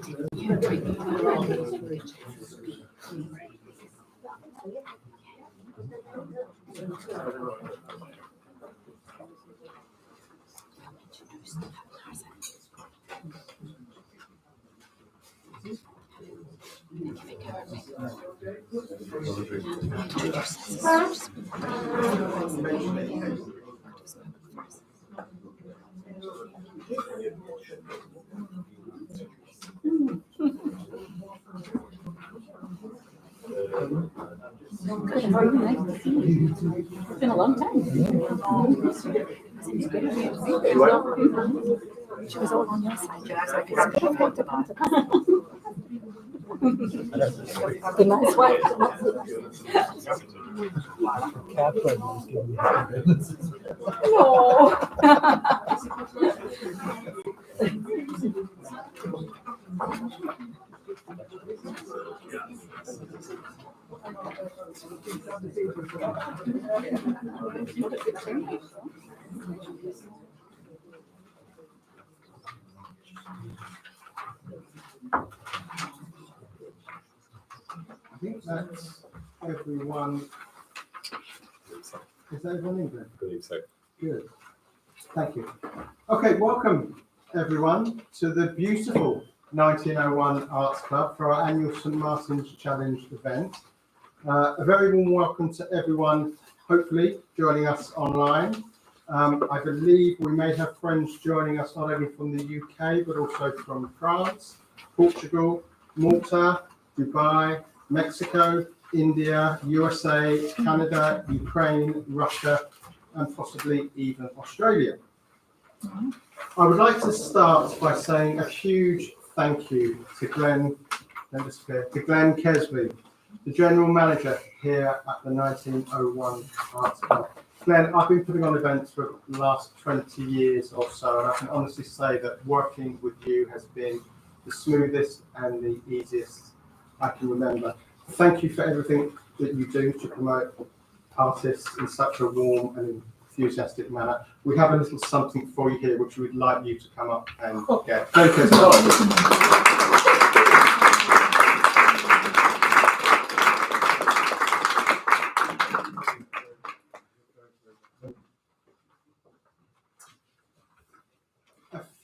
It's been a long time. She was all on your side. I was like, it's perfect. The nice wife. Catherine was giving me a No. I think that's everyone. Is that everyone in there? I believe so. Good. Thank you. Okay, welcome everyone to the beautiful 1901 Arts Club for our annual St Martin's Challenge event. A very warm welcome to everyone, hopefully joining us online. I believe we may have friends joining us not only from the UK, but also from France, Portugal, Malta, Dubai, Mexico, India, USA, Canada, Ukraine, Russia, and possibly even Australia. I would like to start by saying a huge thank you to Glenn Kesby, the General Manager here at the 1901 Arts Club. Glenn, I've been putting on events for the last 20 years or so, and I can honestly say that working with you has been the smoothest and the easiest I can remember. Thank you for everything that you do to promote artists in such a warm and enthusiastic manner. We have a little something for you here, which we'd like you to come up and get. Thank you.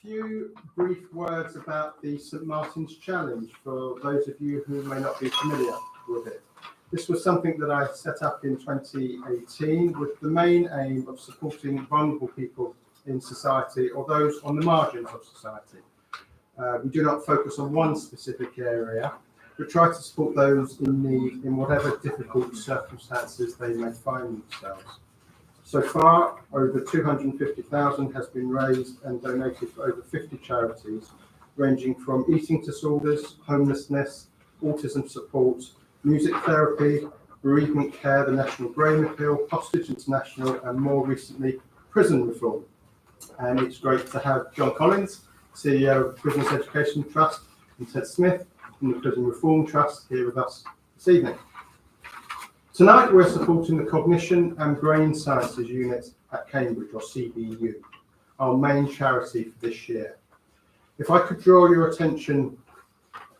Few brief words about the St Martin's Challenge for those of you who may not be familiar with it. This was something that I set up in 2018 with the main aim of supporting vulnerable people in society or those on the margins of society. We do not focus on one specific area, but try to support those in need in whatever difficult circumstances they may find themselves. So far, over 250,000 has been raised and donated for over 50 charities, ranging from eating disorders, homelessness, autism support, music therapy, bereavement care, the National Brain Appeal, Hostage International, and more recently, prison reform. And it's great to have John Collins, CEO of Prisoners Education Trust, and Ted Smith from the Prison Reform Trust here with us this evening. Tonight we're supporting the Cognition and Brain Sciences Unit at Cambridge, or CBU, our main charity for this year. If I could draw your attention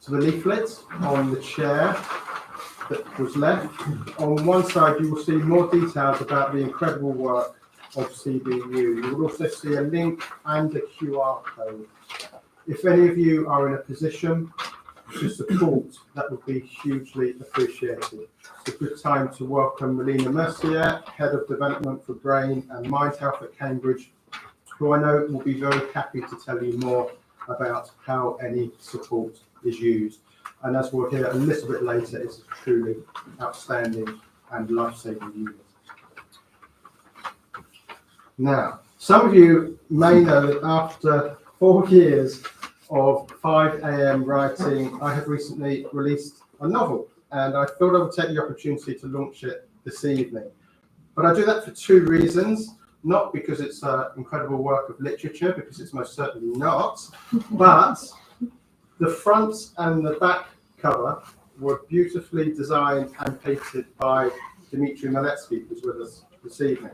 to the leaflet on the chair that was left, on one side you will see more details about the incredible work of CBU. You will also see a link and a QR code. If any of you are in a position to support, that would be hugely appreciated. It's a good time to welcome Melina Mercier, Head of Development for Brain and Mind Health at Cambridge, who I know will be very happy to tell you more about how any support is used. And as we'll hear a little bit later, it's a truly outstanding and life-saving unit. Now, some of you may know that after 4 years of 5 a.m. writing, I have recently released a novel, and I thought I would take the opportunity to launch it this evening. But I do that for 2 reasons, not because it's an incredible work of literature, because it's most certainly not, but the front and the back cover were beautifully designed and painted by Dmitri Miletskii, who's with us this evening.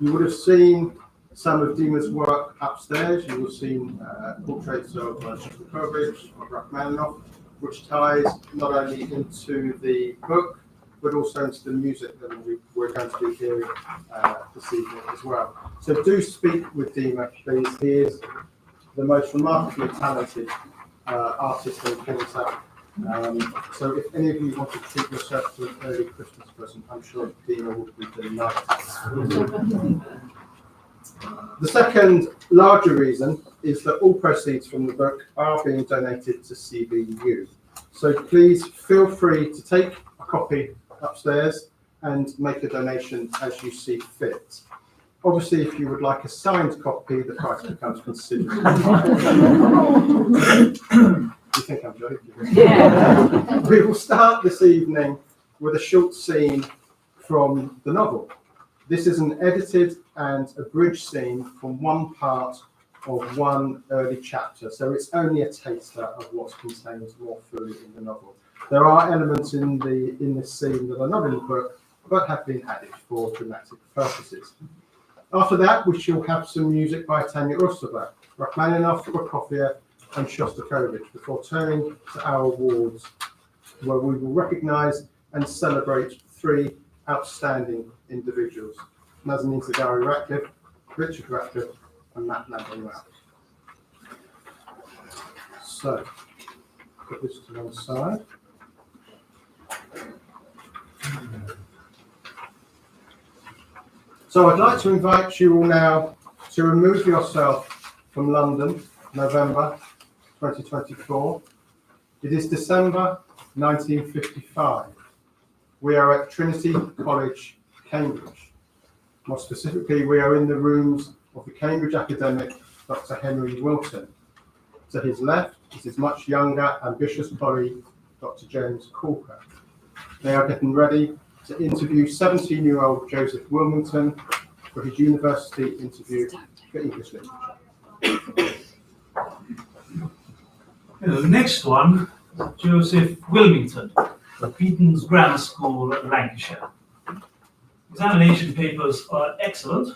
You would have seen some of Dima's work upstairs. You will have seen portraits of Shostakovich, of Rachmaninoff, which ties not only into the book, but also into the music that we're going to be hearing this evening as well. So do speak with Dima, please. He is the most remarkably talented artist in painter. So if any of you want to treat yourself to an early Christmas present, I'm sure Dima would be delighted. The second larger reason is that all proceeds from the book are being donated to CBU. So please feel free to take a copy upstairs and make a donation as you see fit. Obviously, if you would like a signed copy, the price becomes considerably higher. You think I'm joking? Yeah. We will start this evening with a short scene from the novel. This is an edited and abridged scene from one part of one early chapter, so it's only a taster of what's contained more fully in the novel. There are elements in this scene that are not in the book, but have been added for dramatic purposes. After that, we shall have some music by Tanya Ursova, Rachmaninoff, Prokofiev, and Shostakovich, before turning to our awards, where we will recognise and celebrate three outstanding individuals: Nazanin Zaghari-Ratcliffe, Richard Ratcliffe, and Matt Lambon-Ralph. So, put this to one side. So I'd like to invite you all now to remove yourself from London, November 2024. It is December 1955. We are at Trinity College, Cambridge. More specifically, we are in the rooms of the Cambridge academic, Dr. Henry Wilton. To his left is his much younger, ambitious colleague, Dr. James Caulker. They are getting ready to interview 17-year-old Joseph Wilmington for his university interview for English literature. The next one, Joseph Wilmington, of Beaton's Grammar School, Lancashire. Examination papers are excellent.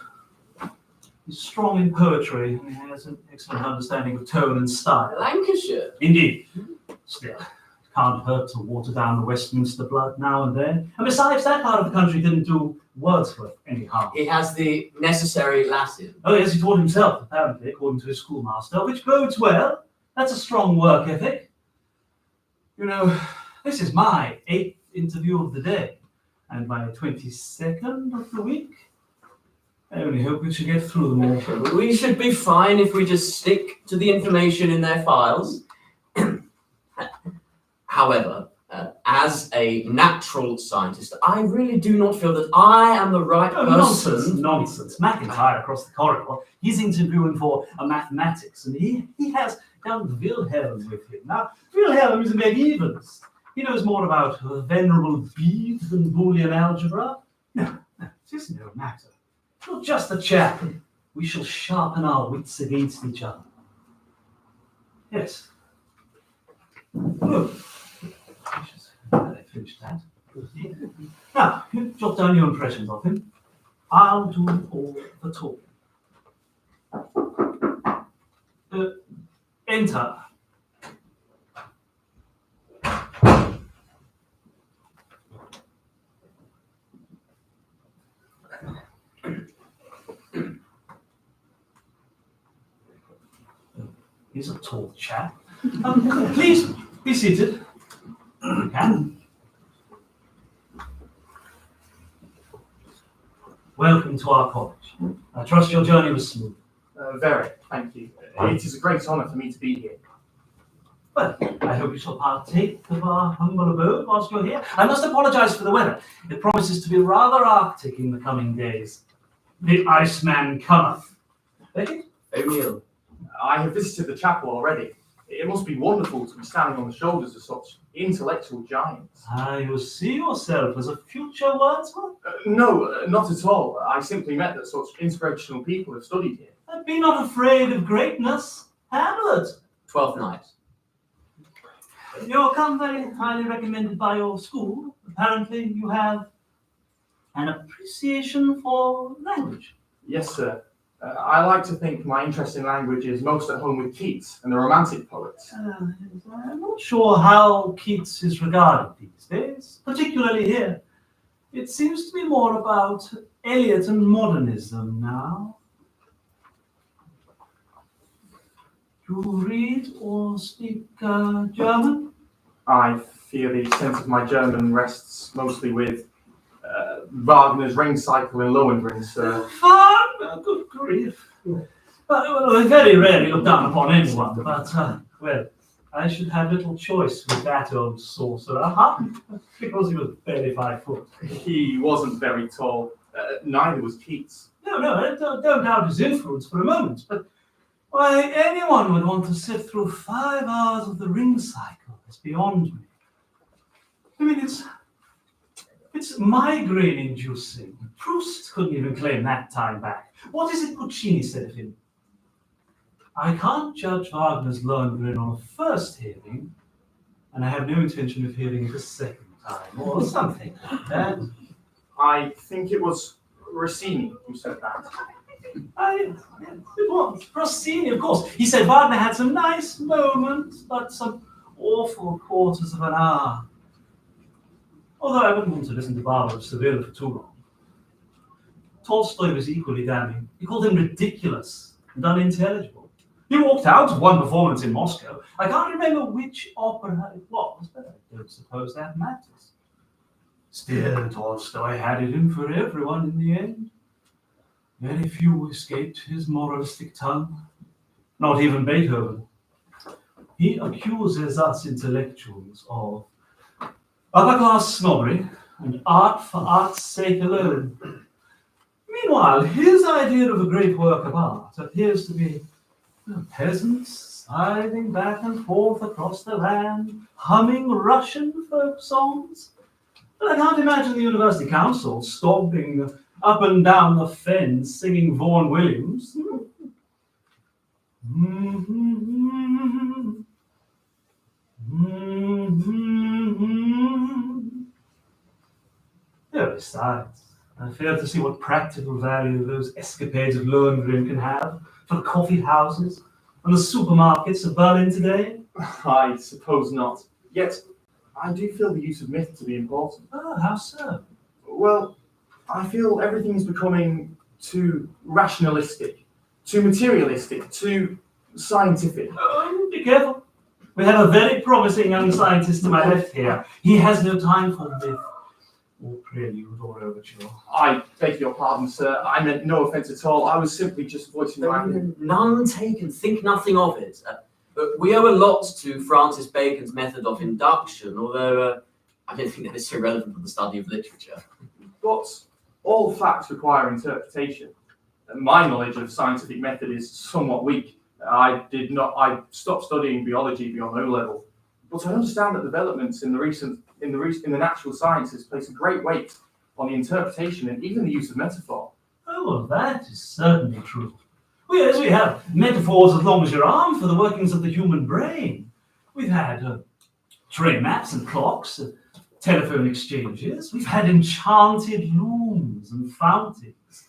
He's strong in poetry and he has an excellent understanding of tone and style. Lancashire? Indeed. Still, it can't hurt to water down the Westminster blood now and then. And besides, that part of the country didn't do Wordsworth any harm. He has the necessary Latin. Oh yes, he taught himself, apparently, according to his schoolmaster, which bodes well. That's a strong work ethic. You know, this is my 8th interview of the day, and my 22nd of the week. I only hope we should get through them all. We should be fine if we just stick to the information in their files. However, as a natural scientist, I really do not feel that I am the right person. Nonsense. McIntyre across the corridor, he's interviewing for a mathematics, and he has young Wilhelm with him. Now, Wilhelm is a medievalist. He knows more about venerable Bede than Boolean algebra. No, it is no matter. Not just a chat. We shall sharpen our wits against each other. Yes. Good. I finished that. Now, you jot down your impressions of him. I'll do all the talking. Enter. He's a tall chap. Please be seated. You can. Welcome to our college. I trust your journey was smooth. Very, thank you. It is a great honour for me to be here. Well, I hope you shall partake of our humble abode whilst you're here. I must apologise for the weather. It promises to be rather arctic in the coming days. The Iceman cometh. Beckett? O'Neill. I have visited the chapel already. It must be wonderful to be standing on the shoulders of such intellectual giants. You see yourself as a future Wordsworth? No, not at all. I simply meant that such inspirational people have studied here. Be not afraid of greatness. Hamlet. 12th night. You're come very highly recommended by your school. Apparently you have an appreciation for language. Yes, sir. I like to think my interest in language is most at home with Keats and the Romantic poets. I'm not sure how Keats is regarded these days, particularly here. It seems to be more about Eliot and modernism now. Do you read or speak German? I fear the extent of my German rests mostly with Wagner's recital in Lotherington, sir. Fun! Good grief. Well, I very rarely look down upon anyone, but, well, I should have little choice with that old sorcerer, huh? Because he was barely 5 foot. He wasn't very tall. Neither was Keats. No, don't doubt his influence for a moment, but why anyone would want to sit through 5 hours of the ring cycle is beyond me. I mean, it's migraine-inducing. Proust couldn't even claim that time back. What is it Puccini said of him? I can't judge Wagner's Lohengrin on a first hearing, and I have no intention of hearing it a second time, or something like that. I think it was Rossini who said that. It was Rossini, of course. He said Wagner had some nice moments, but some awful quarters of an hour. Although I wouldn't want to listen to Barbara of Seville for too long. Tolstoy was equally damning. He called him ridiculous and unintelligible. He walked out of one performance in Moscow. I can't remember which opera it was, but I don't suppose that matters. Still, Tolstoy had it in for everyone in the end. Very few escaped his moralistic tongue. Not even Beethoven. He accuses us intellectuals of upper-class snobbery and art for art's sake alone. Meanwhile, his idea of a great work of art appears to be peasants sidling back and forth across the land, humming Russian folk songs. But I can't imagine the University Council stomping up and down the fens singing Vaughan Williams. Besides, I fail to see what practical value those escapades of Lohengrin can have for the coffee houses and the supermarkets of Berlin today. I suppose not. Yet, I do feel the use of myth to be important. Oh, how so? Well, I feel everything is becoming too rationalistic, too materialistic, too scientific. Be careful. We have a very promising young scientist to my left here. He has no time for myth, or prelude, or overture. I beg your pardon, sir. I meant no offence at all. I was simply just voicing my... None taken. Think nothing of it. But we owe a lot to Francis Bacon's method of induction, although I don't think that is so relevant for the study of literature. But all facts require interpretation. My knowledge of scientific method is somewhat weak. I stopped studying biology beyond O level, but I understand that developments in the natural sciences place a great weight on the interpretation and even the use of metaphor. Oh, well, that is certainly true. Yes, we have metaphors as long as your arm for the workings of the human brain. We've had train maps and clocks, telephone exchanges. We've had enchanted looms and fountains,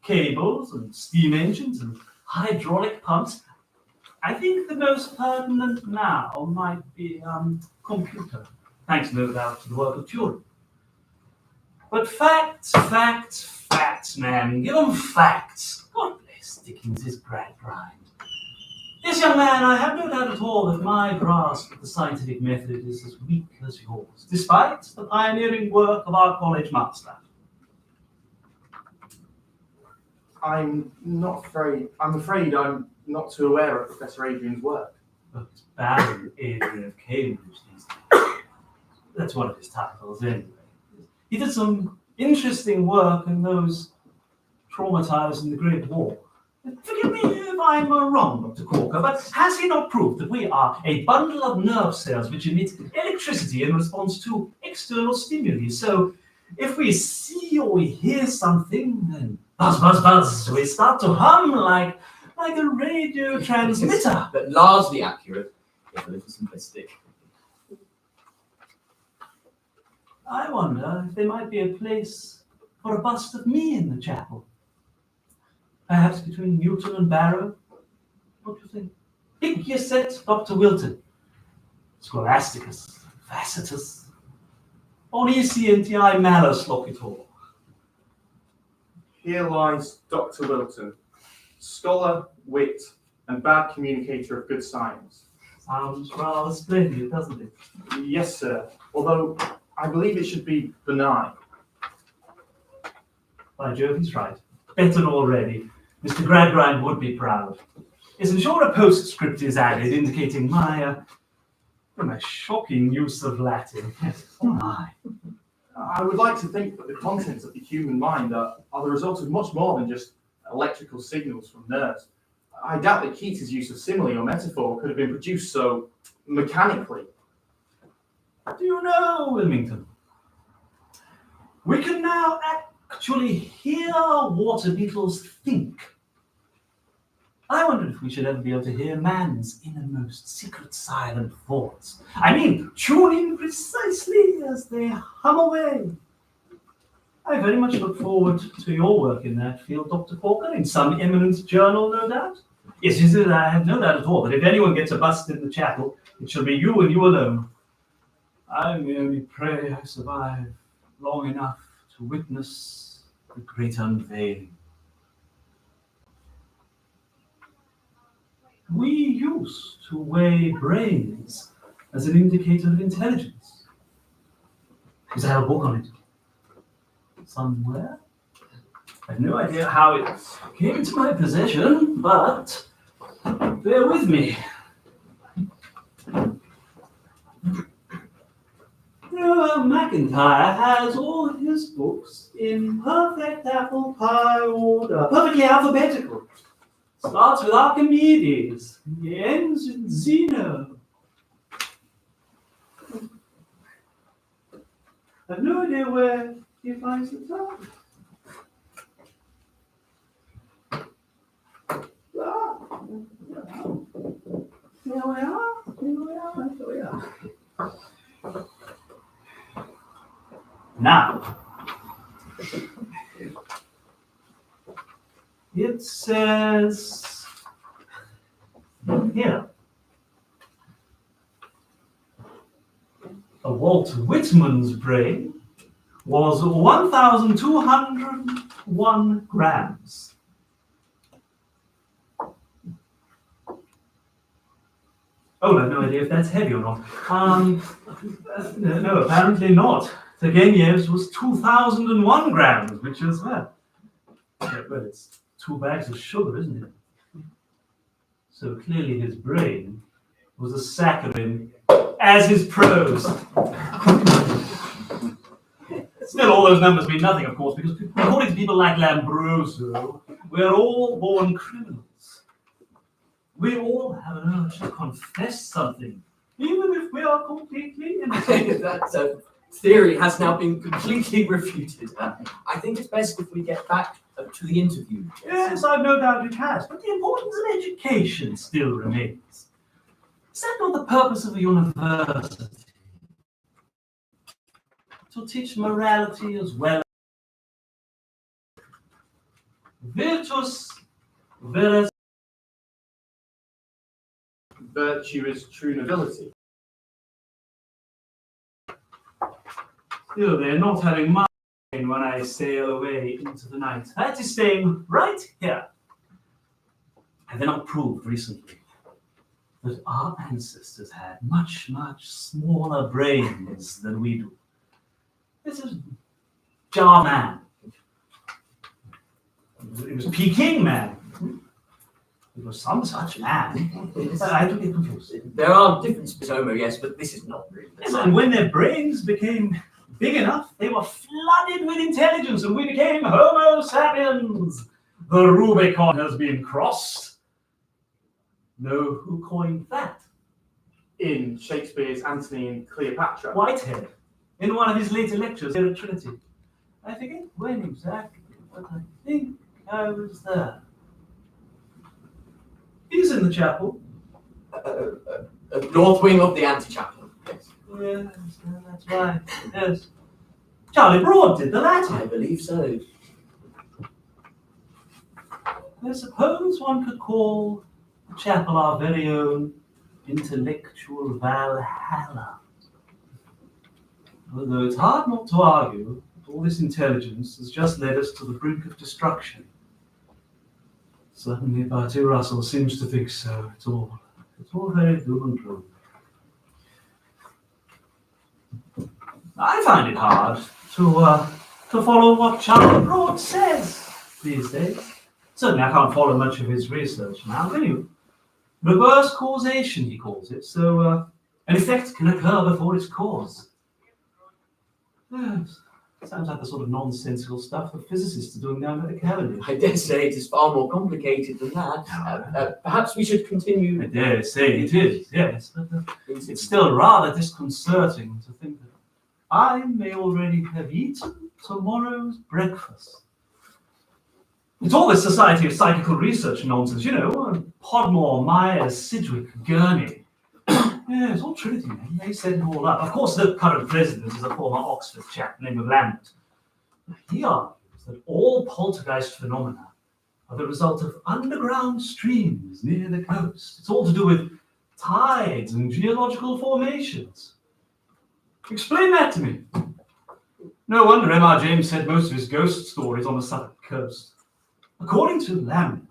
cables and steam engines and hydraulic pumps. I think the most permanent now might be computer, thanks no doubt to the work of Turing. But facts, man. Give them facts. God bless Dickens, his grind. Yes, young man, I have no doubt at all that my grasp of the scientific method is as weak as yours, despite the pioneering work of our college master. I'm afraid I'm not too aware of Professor Adrian's work. But it's Baron Adrian of Cambridge these days. That's one of his titles, anyway. He did some interesting work in those traumatized in the Great War. Forgive me if I'm wrong, Dr. Caulker, but has he not proved that we are a bundle of nerve cells which emit electricity in response to external stimuli? So if we see or we hear something, then buzz, buzz, buzz, we start to hum like a radio transmitter. But largely accurate, if a little simplistic. I wonder if there might be a place for a bust of me in the chapel. Perhaps between Newton and Barrow? What do you think? Igiuset, Dr. Wilton, Scholasticus, Tacitus, Omniscientiae malus loquitur. Here lies Dr. Wilton, scholar, wit, and bad communicator of good science. Sounds rather splendid, doesn't it? Yes, sir, although I believe it should be benign. By Jove, he's right. Better already. Mr. Gradgrind would be proud. Isn't sure a postscript is added indicating my shocking use of Latin. Yes. Oh my. I would like to think that the contents of the human mind are the result of much more than just electrical signals from nerves. I doubt that Keats's use of simile or metaphor could have been produced so mechanically. Do you know, Wilmington? We can now actually hear water beetles think. I wondered if we should ever be able to hear man's innermost secret silent thoughts. I mean, tune in precisely as they hum away. I very much look forward to your work in that field, Dr. Caulker, in some eminent journal, no doubt. Yes, I have no doubt at all that if anyone gets a bust in the chapel, it shall be you and you alone. I merely pray I survive long enough to witness the great unveiling. We used to weigh brains as an indicator of intelligence. Because I have a book on it. Somewhere. I have no idea how it came into my possession, but bear with me. McIntyre has all of his books in perfect apple pie order, perfectly alphabetical. Starts with Archimedes, he ends in Zeno. I have no idea where he finds the time. Here we are. Now, it says here, Walt Whitman's brain was 1,201 grams. Oh, I have no idea if that's heavy or not. No, apparently not. Turgenev's was 2,001 grams, which is, well, it's 2 bags of sugar, isn't it? So clearly his brain was a saccharine, as his prose. Still, all those numbers mean nothing, of course, because according to people like Lombroso, we're all born criminals. We all have an urge to confess something, even if we are completely innocent. That theory has now been completely refuted. I think it's best if we get back to the interview. Yes, I've no doubt it has, but the importance of education still remains. Is that not the purpose of a university? To teach morality as well. Virtus veris. Virtue is true nobility. Still, they're not having mine when I sail away into the night. That is staying right here. Have they not proved recently that our ancestors had much, much smaller brains than we do? This is Jar Man. It was Peking Man. It was some such man. I took it confused. There are differences, Homo, yes, but this is not really. Yes, and when their brains became big enough, they were flooded with intelligence, and we became Homo sapiens. The Rubicon has been crossed. Know who coined that? In Shakespeare's Antony and Cleopatra. Whitehead, in one of his later lectures here at Trinity. I forget when exactly, but I think I was there. He's in the chapel. North wing of the antechapel. Yes. Yes, that's right. Yes. Charlie Broad did the Latin. I believe so. I suppose one could call the chapel our very own intellectual Valhalla. Although it's hard not to argue that all this intelligence has just led us to the brink of destruction. Certainly, Bertie Russell seems to think so. It's all very doom and gloom. I find it hard to follow what Charlie Broad says these days. Certainly, I can't follow much of his research now, can you? Reverse causation, he calls it. So, an effect can occur before its cause. Yes, sounds like the sort of nonsensical stuff that physicists are doing down at the Cavendish. I dare say it is far more complicated than that. Perhaps we should continue. I dare say it is, yes, but it's still rather disconcerting to think that I may already have eaten tomorrow's breakfast. It's all this Society of Psychical Research nonsense, you know, Podmore, Myers, Sidgwick, Gurney. Yeah, it's all Trinity, man. They set it all up. Of course, the current president is a former Oxford chap named Lambert. He argues that all poltergeist phenomena are the result of underground streams near the coast. It's all to do with tides and geological formations. Explain that to me. No wonder M.R. James said most of his ghost stories on the Suffolk coast. According to Lambert,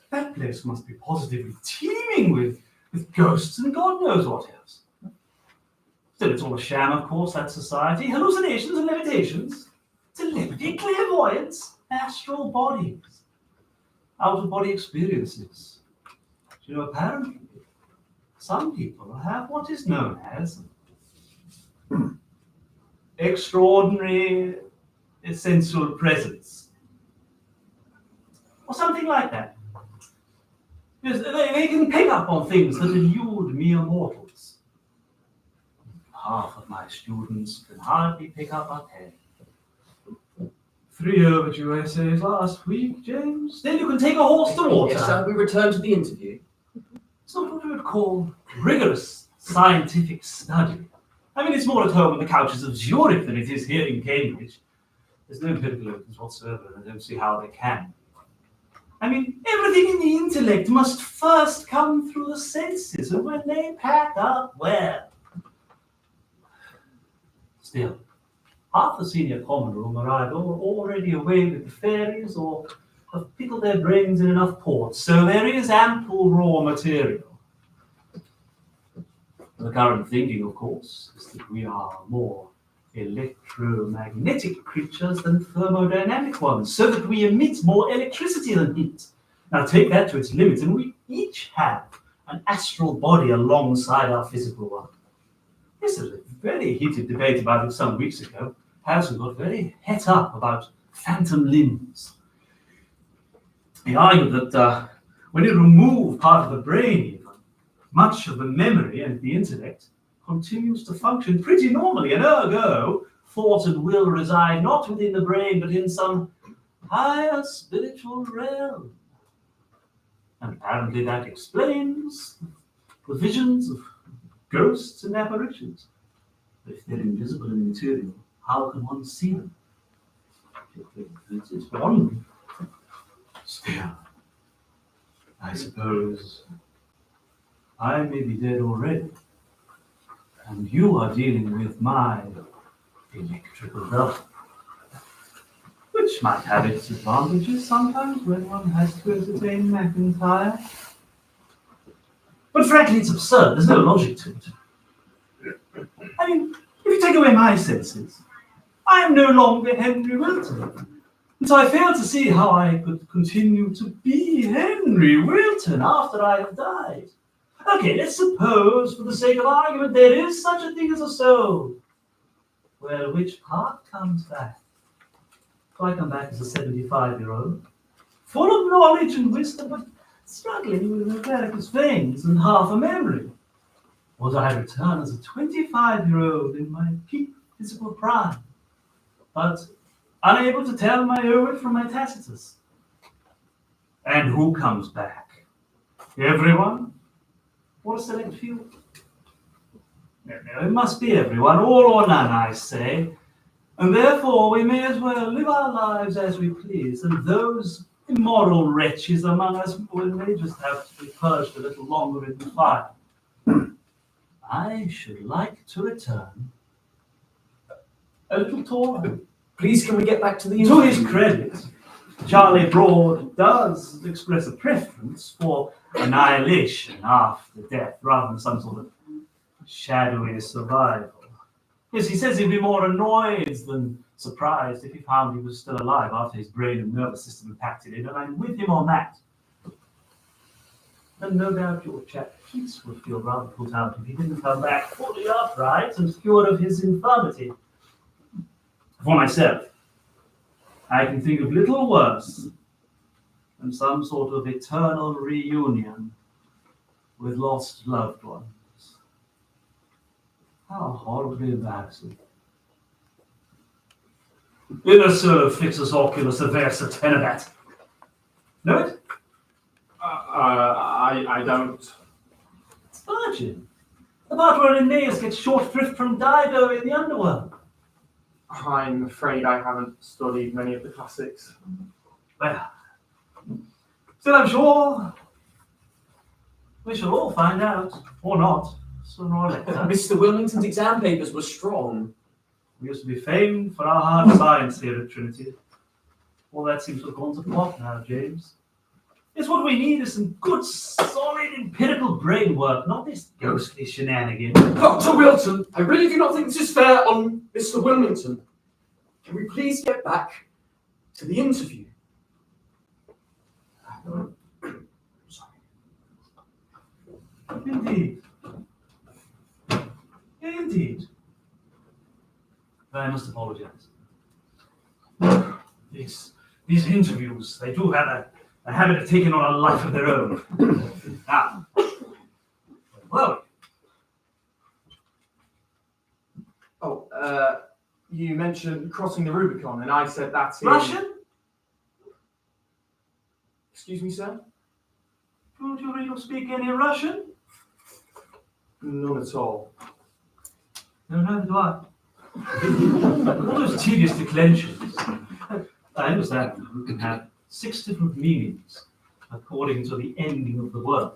that place must be positively teeming with ghosts and God knows what else. Still, it's all a sham, of course, that society. Hallucinations and levitations, telepathy, clairvoyance, astral bodies, out-of-body experiences. You know, apparently, some people have what is known as extraordinary essential presence, or something like that. Yes, they can pick up on things that elude mere mortals. Half of my students can hardly pick up a pen. 3 overdue essays last week, James. Then you can take a horse to water. Yes, shall we return to the interview? It's not what we would call rigorous scientific study. I mean, it's more at home on the couches of Zurich than it is here in Cambridge. There's no empirical evidence whatsoever, and I don't see how they can. I mean, everything in the intellect must first come through the senses, and when they pack up, well. Still, half the senior common room are either already away with the fairies or have pickled their brains in enough ports, so there is ample raw material. The current thinking, of course, is that we are more electromagnetic creatures than thermodynamic ones, so that we emit more electricity than heat. Now take that to its limit, and we each have an astral body alongside our physical one. This is a very heated debate about it some weeks ago. Harrison got very het up about phantom limbs. He argued that when you remove part of the brain, even, much of the memory and the intellect continues to function pretty normally, and ergo, thought and will reside not within the brain, but in some higher spiritual realm. And apparently that explains the visions of ghosts and apparitions. But if they're invisible and material, how can one see them? It's one. Still, I suppose I may be dead already, and you are dealing with my electrical health, which might have its advantages sometimes when one has to entertain McIntyre. But frankly, it's absurd. There's no logic to it. I mean, if you take away my senses, I am no longer Henry Wilton. And so I fail to see how I could continue to be Henry Wilton after I have died. Okay, let's suppose, for the sake of argument, there is such a thing as a soul. Well, which part comes back? Do I come back as a 75-year-old, full of knowledge and wisdom, but struggling with varicose veins and half a memory? Or do I return as a 25-year-old in my peak physical prime, but unable to tell my Ovid from my Tacitus? And who comes back? Everyone? Or a select few? No, it must be everyone, all or none, I say. And therefore we may as well live our lives as we please, and those immoral wretches among us may just have to be purged a little longer in the fire. I should like to return a little taller. Please, can we get back to the To his interview? credit, Charlie Broad does express a preference for annihilation after death rather than some sort of shadowy survival. Yes, he says he'd be more annoyed than surprised if he found he was still alive after his brain and nervous system impacted it, and I'm with him on that. And no doubt your chap Keats would feel rather put out if he didn't come back fully upright and cured of his infirmity. For myself, I can think of little worse than some sort of eternal reunion with lost loved ones. How horribly embarrassing. Inner solo fixus oculus aversa tenebat. Know it? I don't. It's Virgin. The part where Aeneas gets short thrift from Dido in the underworld. I'm afraid I haven't studied many of the classics. Well, still I'm sure we shall all find out, or not, sooner or later. Mr. Wilmington's exam papers were strong. We used to be famed for our hard science here at Trinity. All that seems to have gone to pot now, James. Yes, what we need is some good, solid, empirical brain work, not this ghostly shenanigan. Dr. Wilton, I really do not think this is fair on Mr. Wilmington. Can we please get back to the interview? Indeed. Indeed. I must apologize. These interviews, they do have a habit of taking on a life of their own. Now, well, Oh, you mentioned crossing the Rubicon, and I said that's in... Russian? Excuse me, sir? Don't you read or speak any Russian? None at all. No, neither do I. All those tedious declensions. I understand you can have 6 different meanings according to the ending of the word.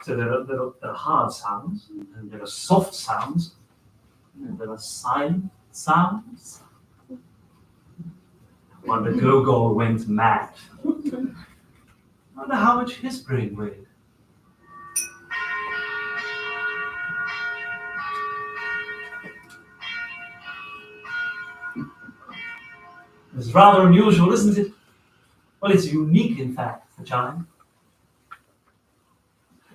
So there are hard sounds, and there are soft sounds, and there are silent sounds. Wonder Gogol went mad. Wonder how much his brain weighed. It's rather unusual, isn't it? Well, it's unique, in fact, the chime.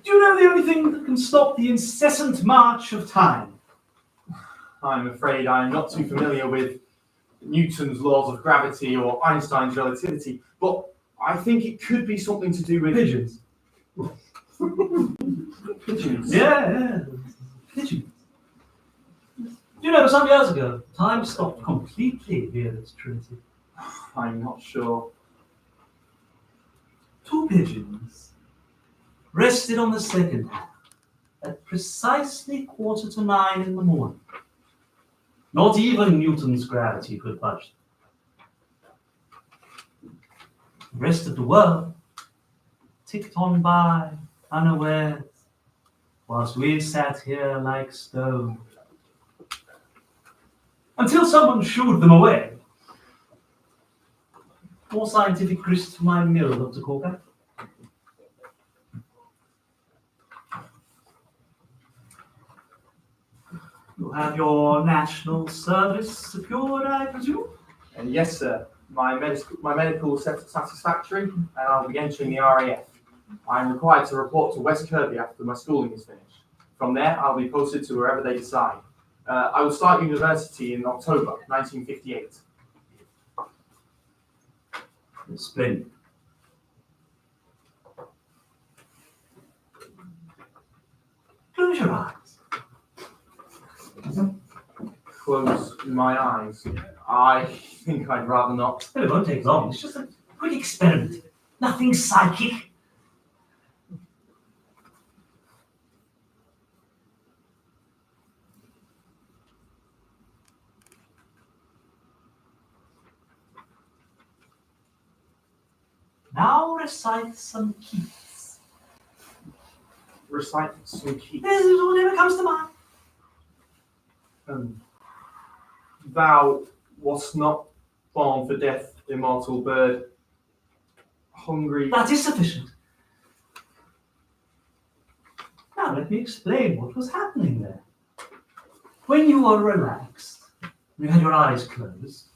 Do you know the only thing that can stop the incessant march of time? I'm afraid I'm not too familiar with Newton's laws of gravity or Einstein's relativity, but I think it could be something to do with... Pigeons. Pigeons? Yeah, pigeons. You know, some years ago, time stopped completely here at Trinity. I'm not sure. 2 pigeons rested on the second half at precisely 8:45 in the morning. Not even Newton's gravity could budge them. The rest of the world ticked on by unawares, whilst we sat here like stone. Until someone shooed them away. More scientific grist for my mill, Dr. Caulker. You have your national service secured, I presume? And yes, sir. My medical is satisfactory, and I'll be entering the RAF. I'm required to report to West Kirby after my schooling is finished. From there, I'll be posted to wherever they decide. I will start university in October 1958. Splendid. Close your eyes. Close my eyes. I think I'd rather not. Well, it won't take long. It's just a quick experiment. Nothing psychic. Now recite some Keats. Recite some Keats. This is whatever comes to mind. Thou wast not born for death, immortal bird. Hungry. That is sufficient. Now let me explain what was happening there. When you were relaxed, you had your eyes closed,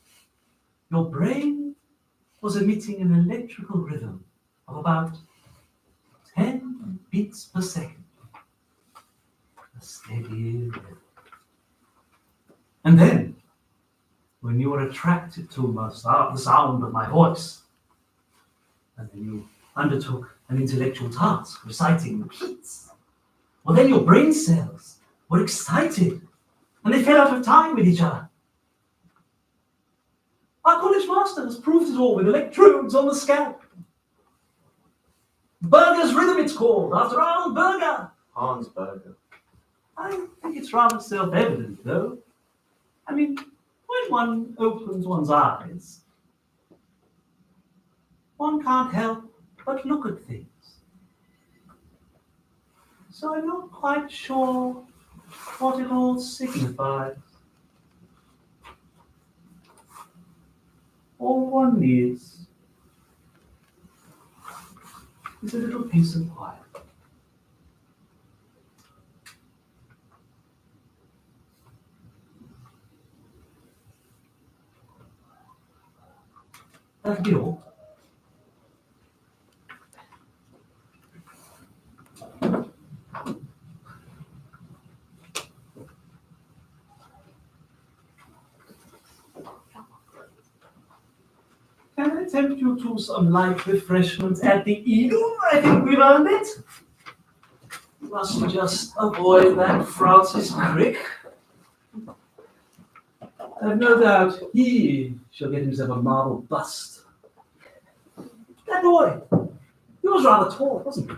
your brain was emitting an electrical rhythm of about 10 beats per second. A steady rhythm. And then, when you were attracted to the sound of my voice, and then you undertook an intellectual task, reciting Keats, well then your brain cells were excited, and they fell out of time with each other. Our college master has proved it all with electrodes on the scalp. Berger's rhythm it's called, after Arnold Berger. Hans Berger. I think it's rather self-evident, though. I mean, when one opens one's eyes, one can't help but look at things. So I'm not quite sure what it all signifies. All one needs is a little peace and quiet. That'll be all. Can I tempt you to some light refreshments at the Eagle? I think we've earned it. Must just avoid that Francis Crick. I've no doubt he shall get himself a marble bust. That boy, he was rather tall, wasn't he?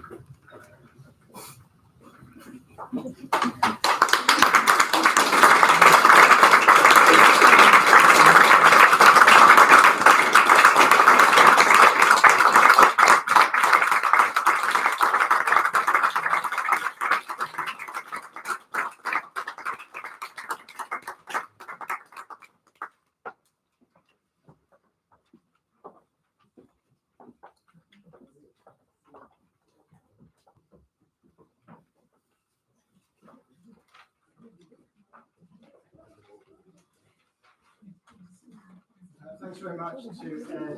Thanks very much to Ed,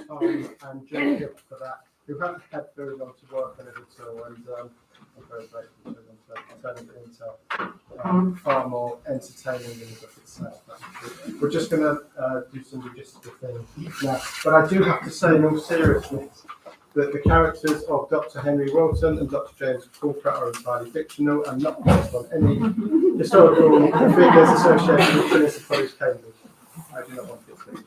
Tom and Jacob for that. Who haven't had very long to work on it at all, and I'm very grateful to them for turning it into far more entertaining than the book itself. We're just going to do some logistical things now, but I do have to say in all seriousness that the characters of Dr. Henry Wilton and Dr. James Caulker are entirely fictional and not based on any historical figures associated with Trinity College, Cambridge. I do not want it to.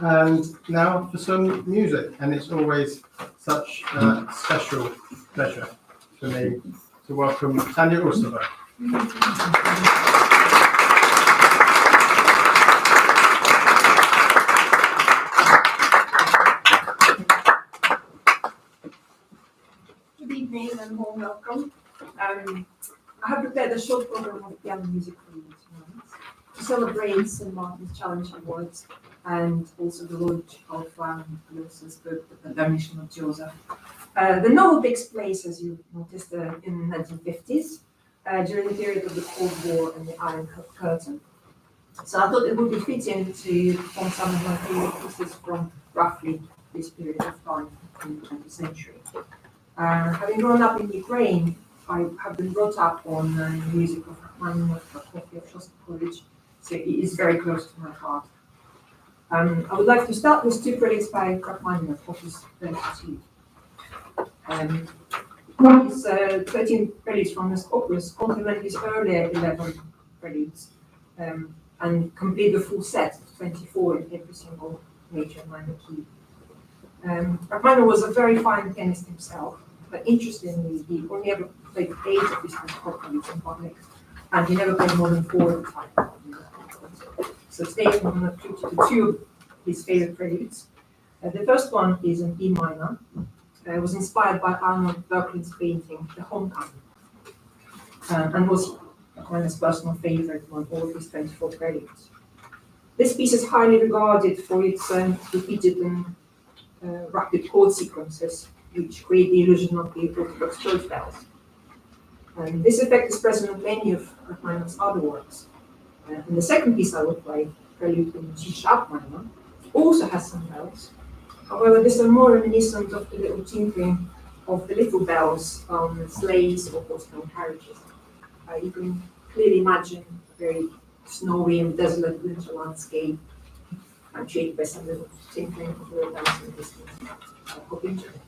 And now for some music, and it's always such a special pleasure for me to welcome Tanya Ursova. Good evening and warm welcome. I have prepared a short program of piano music for you tonight to celebrate St. Martin's Challenge Awards and also the launch of Wilson's book, The Damnation of Joseph. The novel takes place, as you noticed, in the 1950s, during the period of the Cold War and the Iron Curtain. So I thought it would be fitting to perform some of my favorite pieces from roughly this period of time in the 20th century. Having grown up in Ukraine, I have been brought up on music of Rachmaninoff, Prokofiev, Shostakovich, so it is very close to my heart. I would like to start with two preludes by Rachmaninoff, Opus 32. His 13 preludes from this opus complement his earlier 11 preludes and complete the full set of 24 in every single major and minor key. Rachmaninoff was a very fine pianist himself, but interestingly, he only ever played 8 of his preludes in public, and he never played more than 4 at a time. So today I'm going to treat you to 2 of his favorite preludes. The first one is in E minor. It was inspired by Arnold Böckling's painting, The Homecoming, and was Rachmaninoff's personal favorite on all of his 24 preludes. This piece is highly regarded for its repeated and rapid chord sequences, which create the illusion of the Orthodox church bells. This effect is present in many of Rachmaninoff's other works. And the second piece I will play, Prelude in G sharp minor, also has some bells. However, these are more reminiscent of the little tinkling of the little bells on sleighs or horse-drawn carriages. You can clearly imagine a very snowy and desolate winter landscape, shaped by some little tinkling of little bells in the distance. I hope you enjoy it.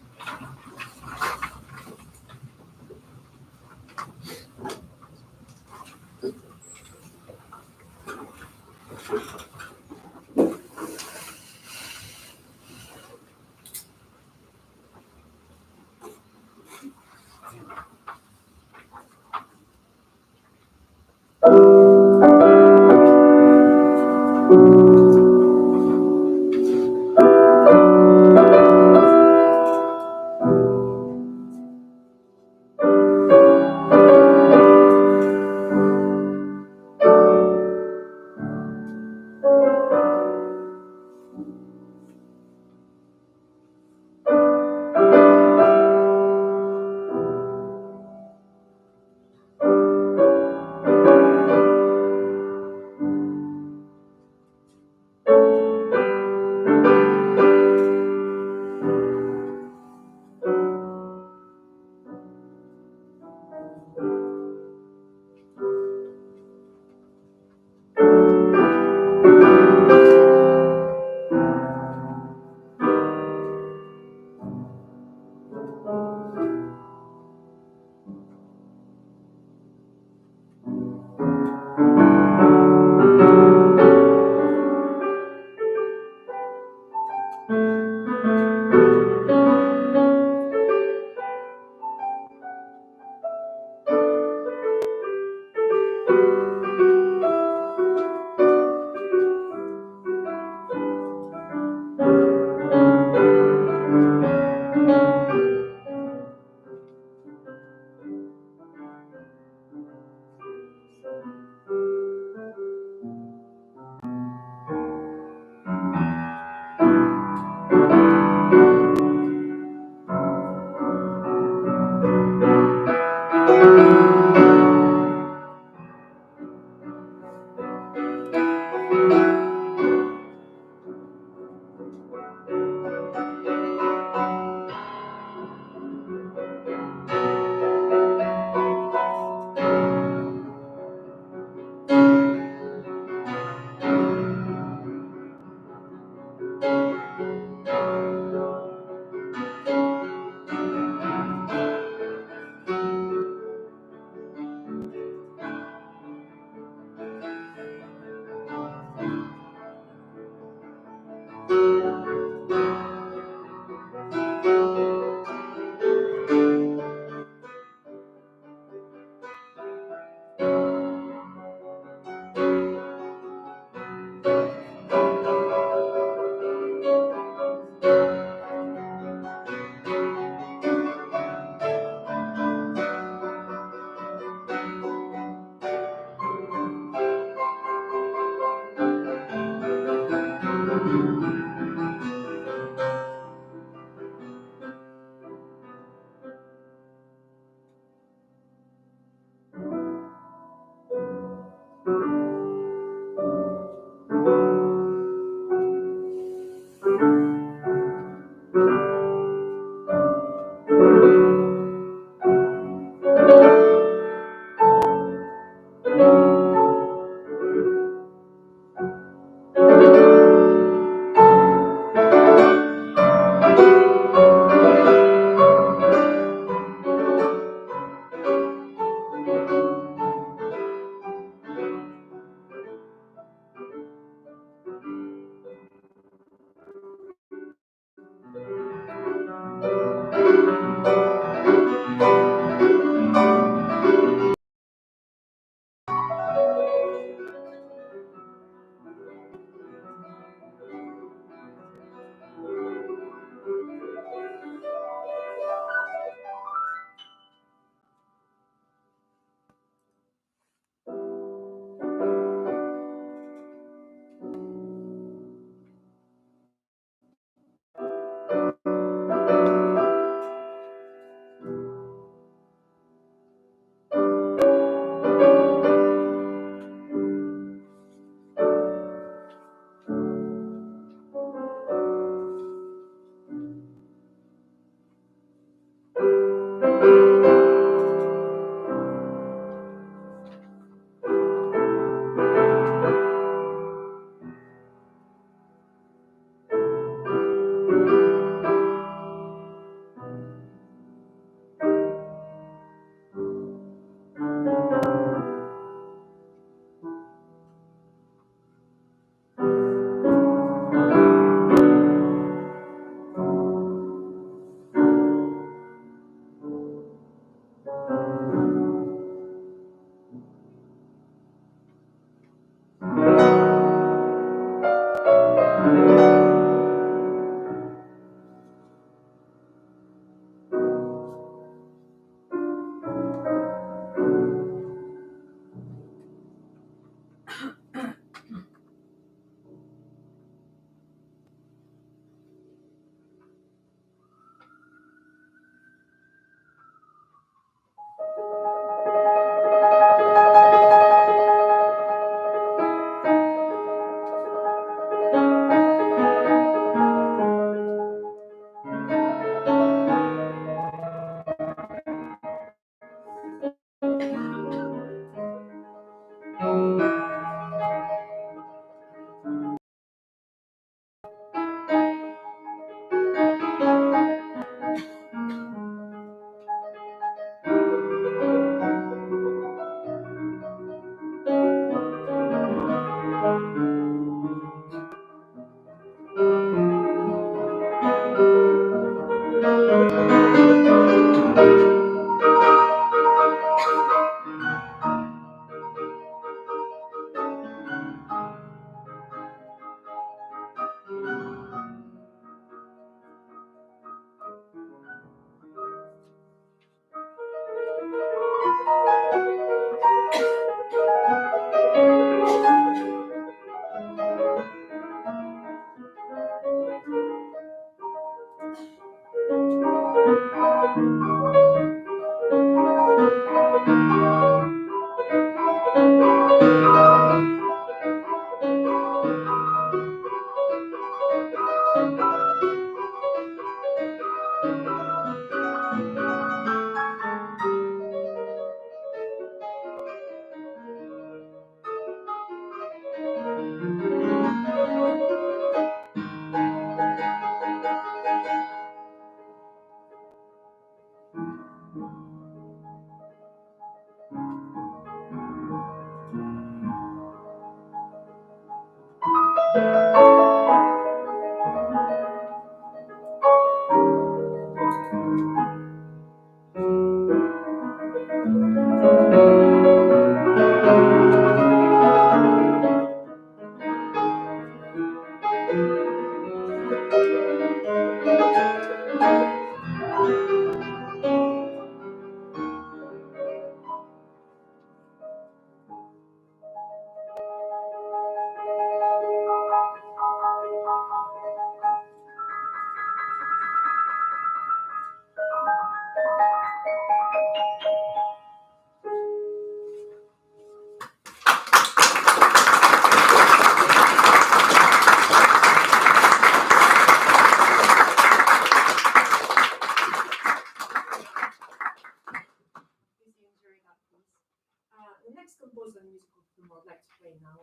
play now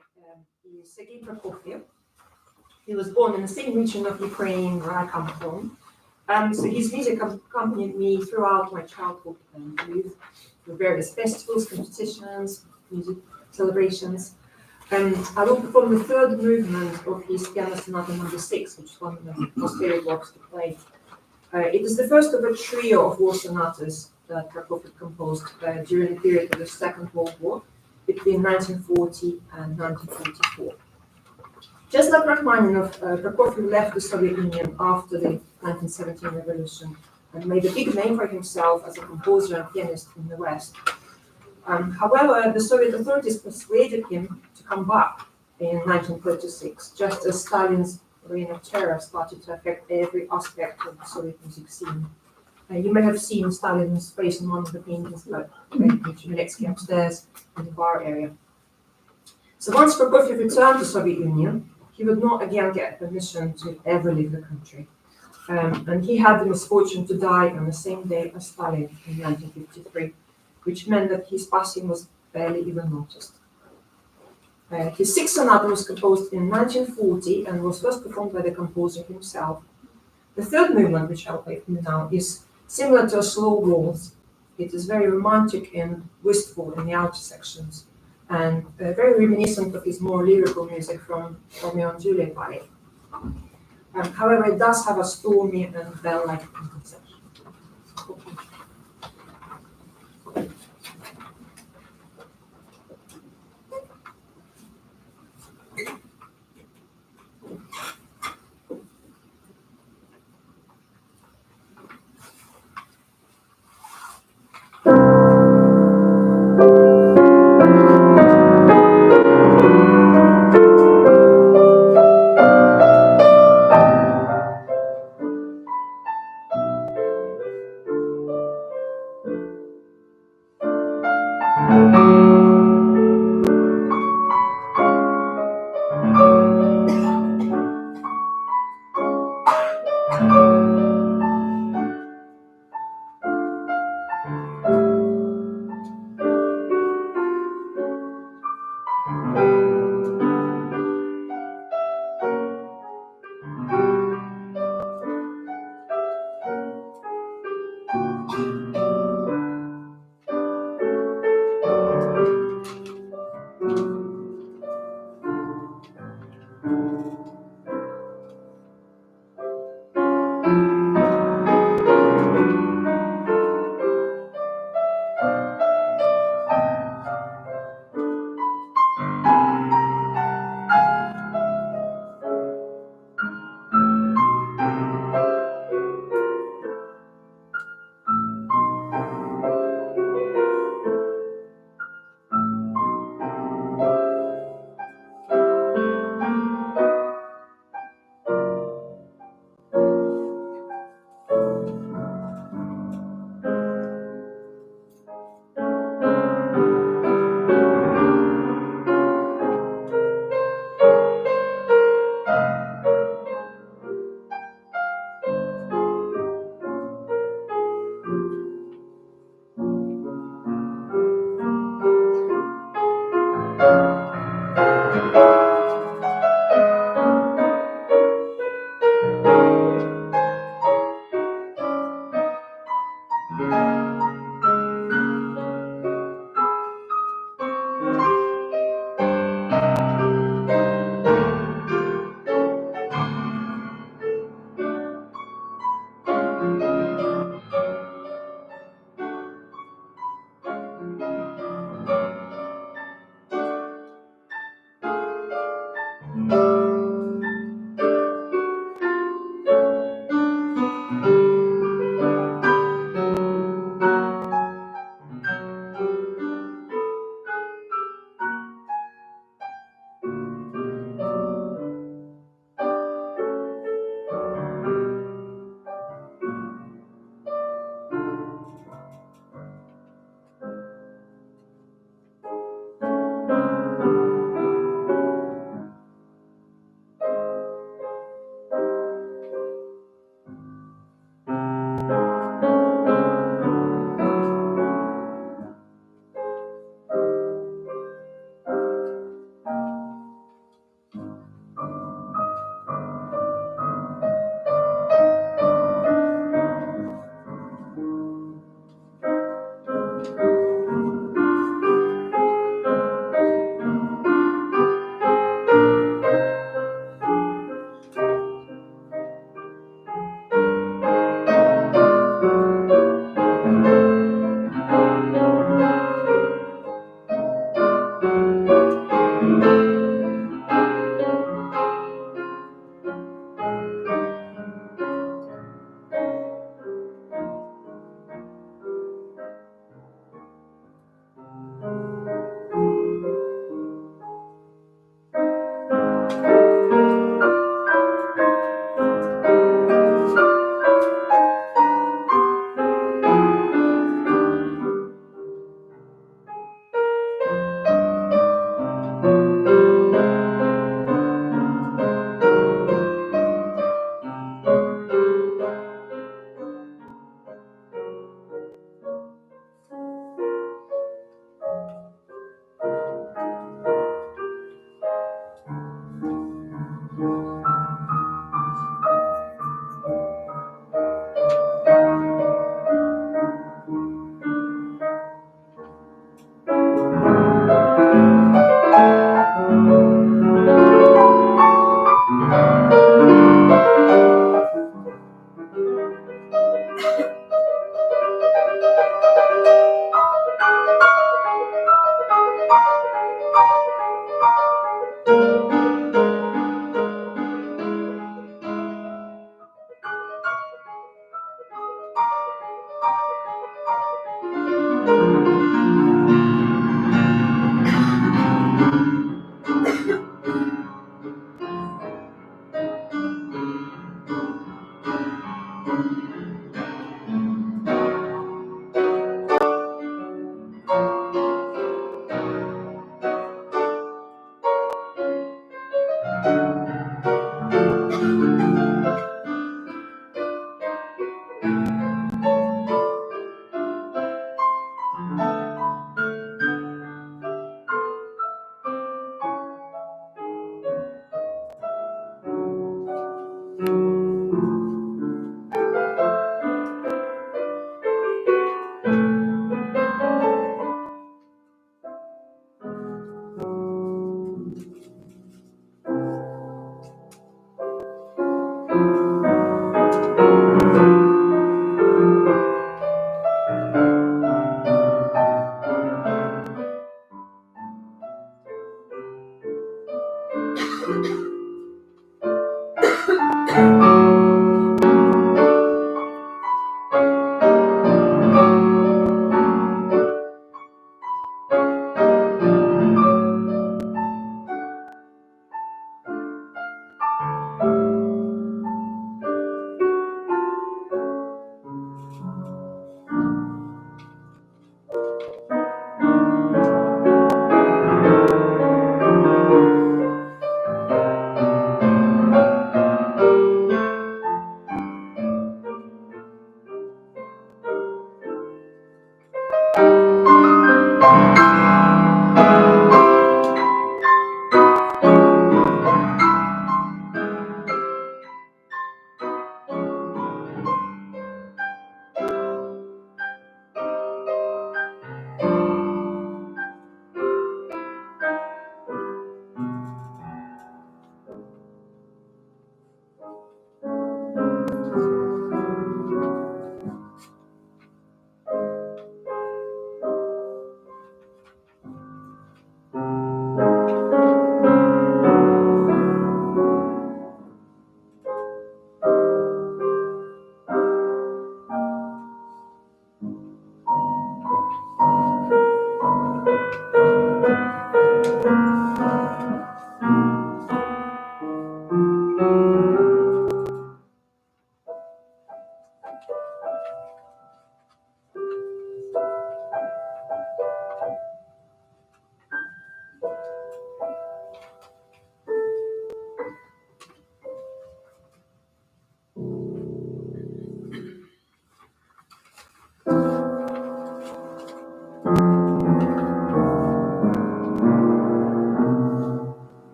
is Sergei Prokofiev. He was born in the same region of Ukraine where I come from. So his music accompanied me throughout my childhood and youth, through various festivals, competitions, music celebrations. I will perform the third movement of his Piano Sonata No. 6, which is one of the most favorite works to play. It is the first of a trio of war sonatas that Prokofiev composed during the period of the Second World War, between 1940 and 1944. Just like Rachmaninoff, Prokofiev left the Soviet Union after the 1917 revolution and made a big name for himself as a composer and pianist in the West. However, the Soviet authorities persuaded him to come back in 1936, just as Stalin's reign of terror started to affect every aspect of the Soviet music scene. You may have seen Stalin's face in one of the paintings by Dmitri Miletskii upstairs in the bar area. So once Prokofiev returned to the Soviet Union, he would not again get permission to ever leave the country. And he had the misfortune to die on the same day as Stalin in 1953, which meant that his passing was barely even noticed. His sixth sonata was composed in 1940 and was first performed by the composer himself. The third movement, which I'll play for you now, is similar to a slow waltz. It is very romantic and wistful in the outer sections, and very reminiscent of his more lyrical music from Romeo and Juliet ballet. However, it does have a stormy and bell-like conception.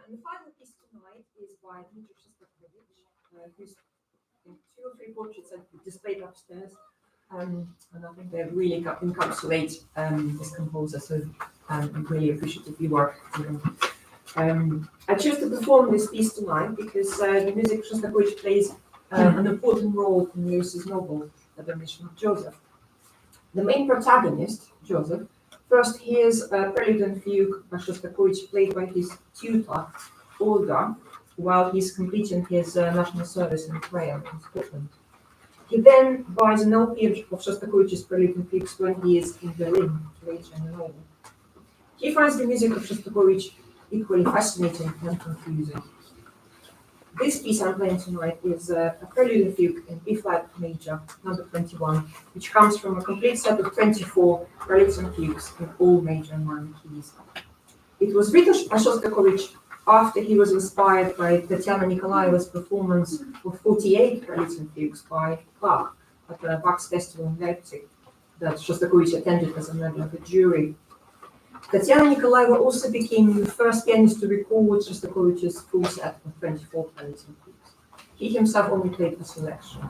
And the final piece tonight is by Dmitri Miletskii, who's in 2 or 3 portraits are displayed upstairs. And I think they really encapsulate this composer, so I'm really appreciative of your work. I chose to perform this piece tonight because the music of Shostakovich plays an important role in Lewis's novel, The Mission of Joseph. The main protagonist, Joseph, first hears a prelude and fugue by Shostakovich played by his tutor, Olga, while he's completing his national service in prayer in Scotland. He then buys an LP of Shostakovich's prelude and fugues when he is in Berlin, later in the novel. He finds the music of Shostakovich equally fascinating and confusing. This piece I'm playing tonight is a prelude and fugue in B-flat major, number 21, which comes from a complete set of 24 preludes and fugues in all major and minor keys. It was written by Shostakovich after he was inspired by Tatiana Nikolaeva's performance of 48 preludes and fugues by Bach at the Bach's Festival in Leipzig that Shostakovich attended as a member of the jury. Tatiana Nikolaeva also became the first pianist to record Shostakovich's full set of 24 preludes and fugues. He himself only played a selection.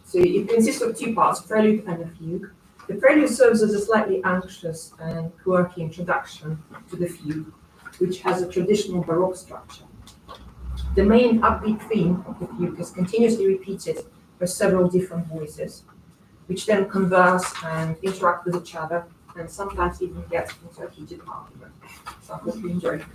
So it consists of 2 parts, prelude and a fugue. The prelude serves as a slightly anxious and quirky introduction to the fugue, which has a traditional Baroque structure. The main upbeat theme of the fugue is continuously repeated by several different voices, which then converse and interact with each other, and sometimes even get into a heated argument. So I hope you enjoy it.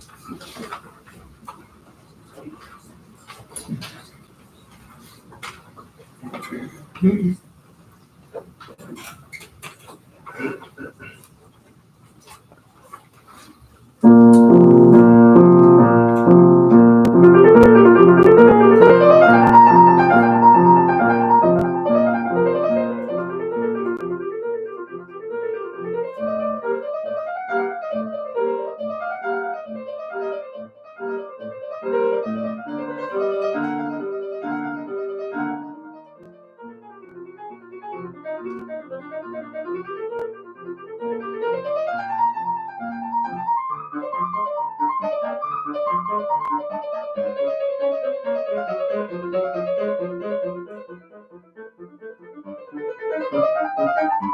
Thank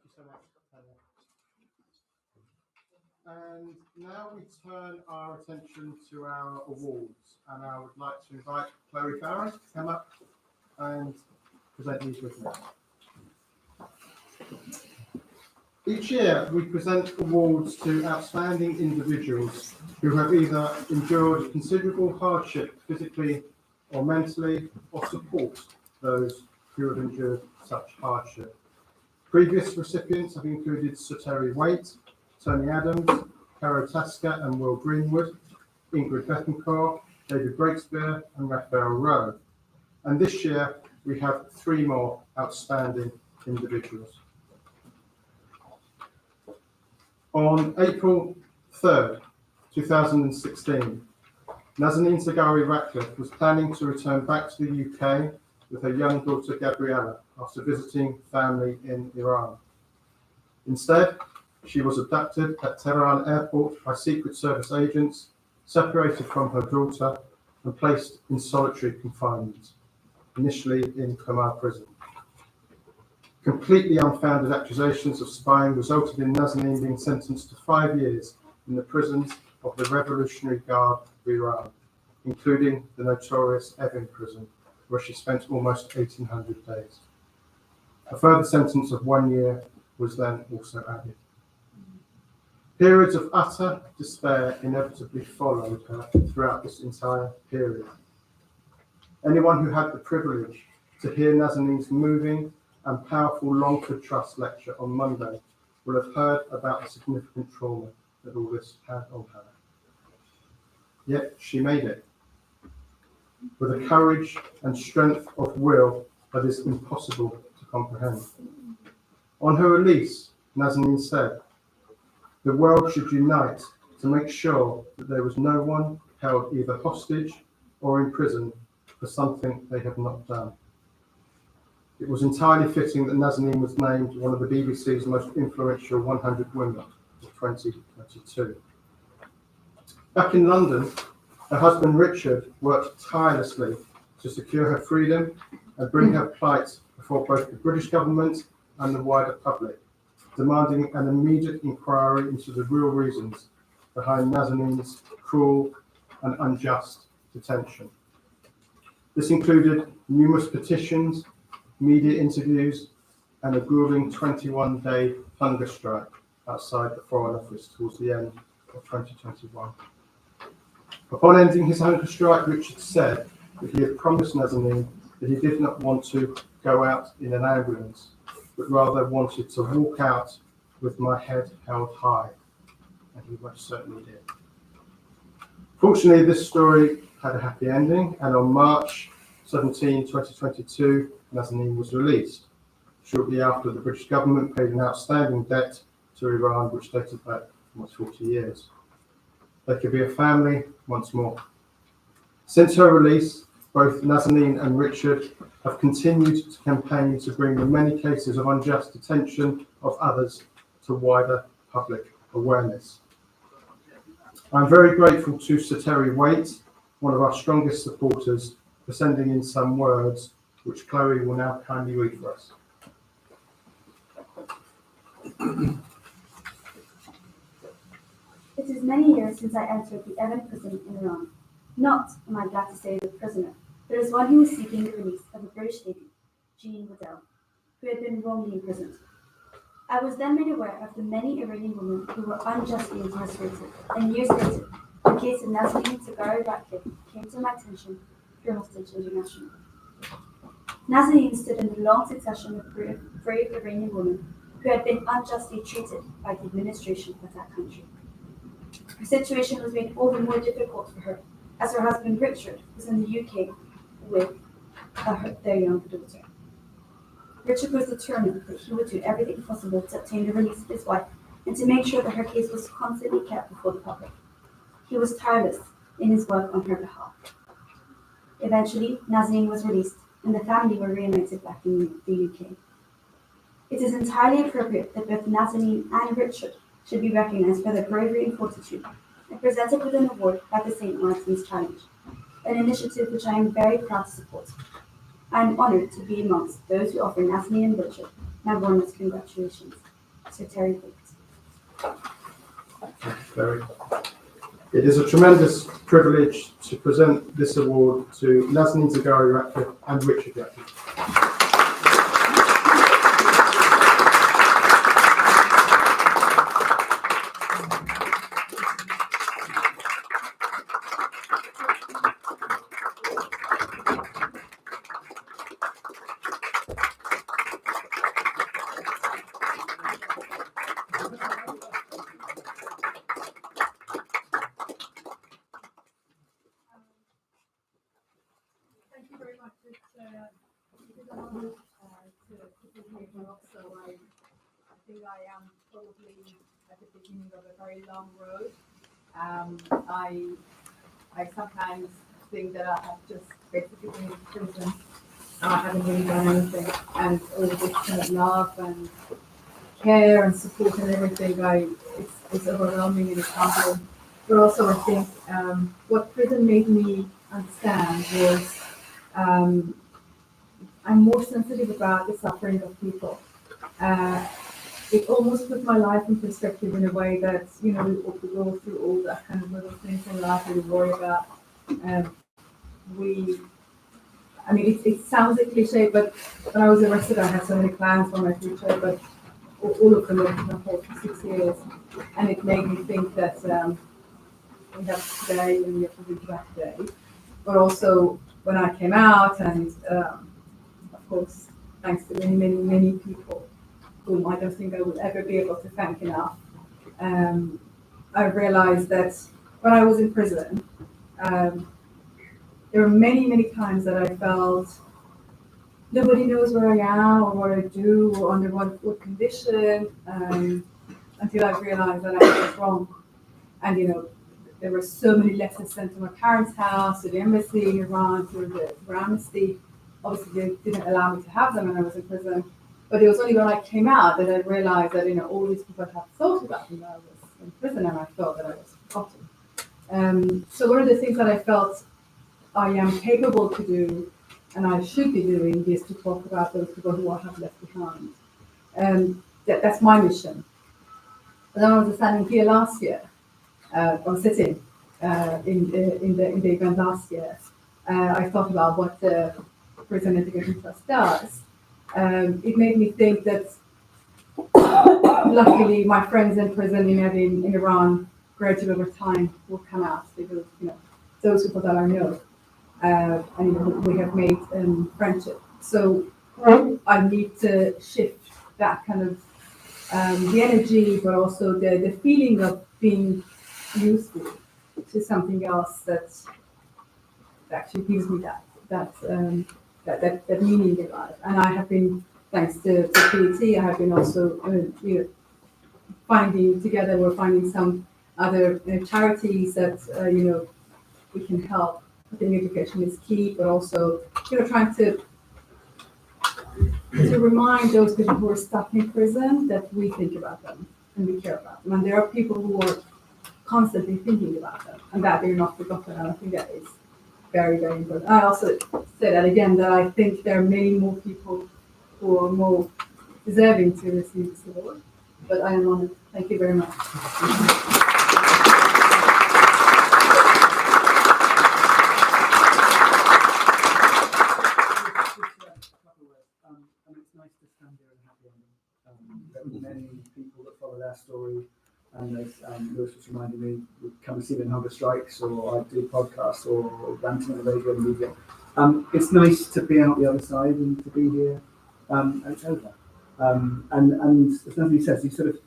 you so much, Tanya. And now we turn our attention to our awards, and I would like to invite Chloe Farron to come up and present these with me. Each year we present awards to outstanding individuals who have either endured considerable hardship physically or mentally, or support those who have endured such hardship. Previous recipients have included Sir Terry Waite, Tony Adams, Caro Tasker and Will Greenwood, Ingrid Betancourt, David Breakspear and Raphael Rowe. And this year we have 3 more outstanding individuals. On April 3rd, 2016, Nazanin Zaghari-Ratcliffe was planning to return back to the UK with her young daughter Gabriella after visiting family in Iran. Instead, she was abducted at Tehran airport by Secret Service agents, separated from her daughter and placed in solitary confinement, initially in Kamar prison. Completely unfounded accusations of spying resulted in Nazanin being sentenced to 5 years in the prisons of the Revolutionary Guard of Iran, including the notorious Evin prison, where she spent almost 1,800 days. A further sentence of 1 year was then also added. Periods of utter despair inevitably followed her throughout this entire period. Anyone who had the privilege to hear Nazanin's moving and powerful Longford Trust lecture on Monday will have heard about the significant trauma that all this had on her. Yet she made it, with a courage and strength of will that is impossible to comprehend. On her release, Nazanin said, "The world should unite to make sure that there was no one held either hostage or in prison for something they have not done." It was entirely fitting that Nazanin was named one of the BBC's most influential 100 women of 2022. Back in London, her husband Richard worked tirelessly to secure her freedom and bring her plight before both the British government and the wider public, demanding an immediate inquiry into the real reasons behind Nazanin's cruel and unjust detention. This included numerous petitions, media interviews, and a grueling 21-day hunger strike outside the Foreign Office towards the end of 2021. Upon ending his hunger strike, Richard said that he had promised Nazanin that he did not want to go out in an ambulance, but rather wanted to walk out with my head held high, and he most certainly did. Fortunately, this story had a happy ending, and on March 17, 2022, Nazanin was released, shortly after the British government paid an outstanding debt to Iran, which dated back almost 40 years. They could be a family once more. Since her release, both Nazanin and Richard have continued to campaign to bring the many cases of unjust detention of others to wider public awareness. I'm very grateful to Sir Terry Waite, one of our strongest supporters, for sending in some words, which Chloe will now kindly read for us. It is many years since I entered the Evin prison in Iran. Not, am I glad to say, the prisoner, but as one who was seeking the release of a British lady, Jean Waddell, who had been wrongly imprisoned. I was then made aware of the many Iranian women who were unjustly incarcerated, and years later, the case of Nazanin Zaghari-Ratcliffe came to my attention through Hostage International. Nazanin stood in the long succession of brave Iranian women who had been unjustly treated by the administration of that country. Her situation was made all the more difficult for her, as her husband Richard was in the UK with their young daughter. Richard was determined that he would do everything possible to obtain the release of his wife and to make sure that her case was constantly kept before the public. He was tireless in his work on her behalf. Eventually, Nazanin was released, and the family were reunited back in the UK. It is entirely appropriate that both Nazanin and Richard should be recognized for their bravery and fortitude, and presented with an award by the St. Martin's Challenge, an initiative which I am very proud to support. I am honoured to be amongst those who offer Nazanin and Richard my warmest congratulations. Sir Terry Waite. Very. It is a tremendous privilege to present this award to Nazanin Zaghari-Ratcliffe and Richard Ratcliffe. Thank you very much. It's an honor to be here, but also I think I am probably at the beginning of a very long road. I sometimes think that I have just basically been in prison and I haven't really done anything. And all this kind of love and care and support and everything, it's overwhelming and it's humbling. But also I think what prison made me understand was I'm more sensitive about the suffering of people. It almost put my life in perspective in a way that, you know, we go through all that kind of little things in life we worry about. It sounds a cliche, but when I was arrested, I had so many plans for my future, but all of them were hold for 6 years. And it made me think that we have today and we have to do that day. But also, when I came out, and of course, thanks to many people whom I don't think I will ever be able to thank enough, I realized that when I was in prison, there were many times that I felt nobody knows where I am or what I do or under what condition, until I realized that I was wrong. And you know, there were so many letters sent to my parents' house, to the embassy in Iran, to the Amnesty. Obviously, they didn't allow me to have them when I was in prison. But it was only when I came out that I realized that, you know, all these people had thought about me when I was in prison, and I felt that I was forgotten. So one of the things that I felt I am capable to do, and I should be doing, is to talk about those people who I have left behind. That's my mission. When I was standing here last year, or sitting in the event last year, I thought about what the Prison Education Trust does. It made me think that luckily my friends in prison in Iran gradually over time will come out, because you know those people that I know, and you know, we have made friendship. So I need to shift that kind of the energy, but also the feeling of being useful to something else that actually gives me that meaning in life. And I have been, thanks to PET, I have been also we're finding some other charities that we can help. I think education is key, but also trying to remind those people who are stuck in prison that we think about them and we care about them. And there are people who are constantly thinking about them and that they're not forgotten. And I think that is very, very important. I also say that again, that I think there are many more people who are more deserving to receive this award. But I am honored. Thank you very much. It's nice to stand here and happy ending. There were many people that follow their story, and as Lewis was reminding me, would come and see me in hunger strikes, or I do podcasts, or ranting on the radio and media. It's nice to be out the other side and to be here, and it's over. And as Nazanin says, you sort of,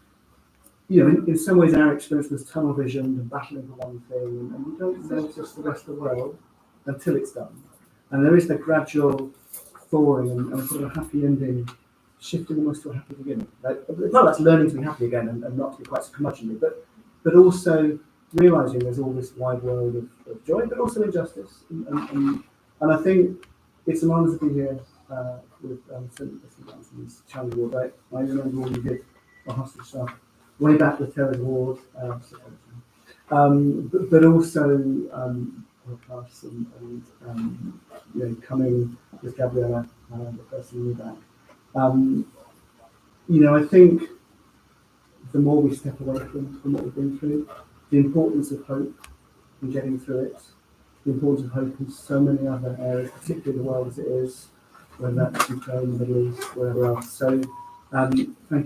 in some ways our experience was tunnel vision and battling for one thing, and you don't notice the rest of the world until it's done. And there is the gradual thawing and sort of a happy ending, shifting almost to a happy beginning. That's learning to be happy again and not to be quite so curmudgeonly, but also realising there's all this wide world of joy, but also injustice. And I think it's an honour to be here with St. Anthony's Challenge Award. I remember when we did a hostage stuff way back with Terror's Award, but also podcasts and coming with Gabriella, the person we back. I think the more we step away from what we've been through, the importance of hope in getting through it, the importance of hope in so many other areas, particularly the world as it is, whether that's Ukraine, the Middle East, wherever else. So thank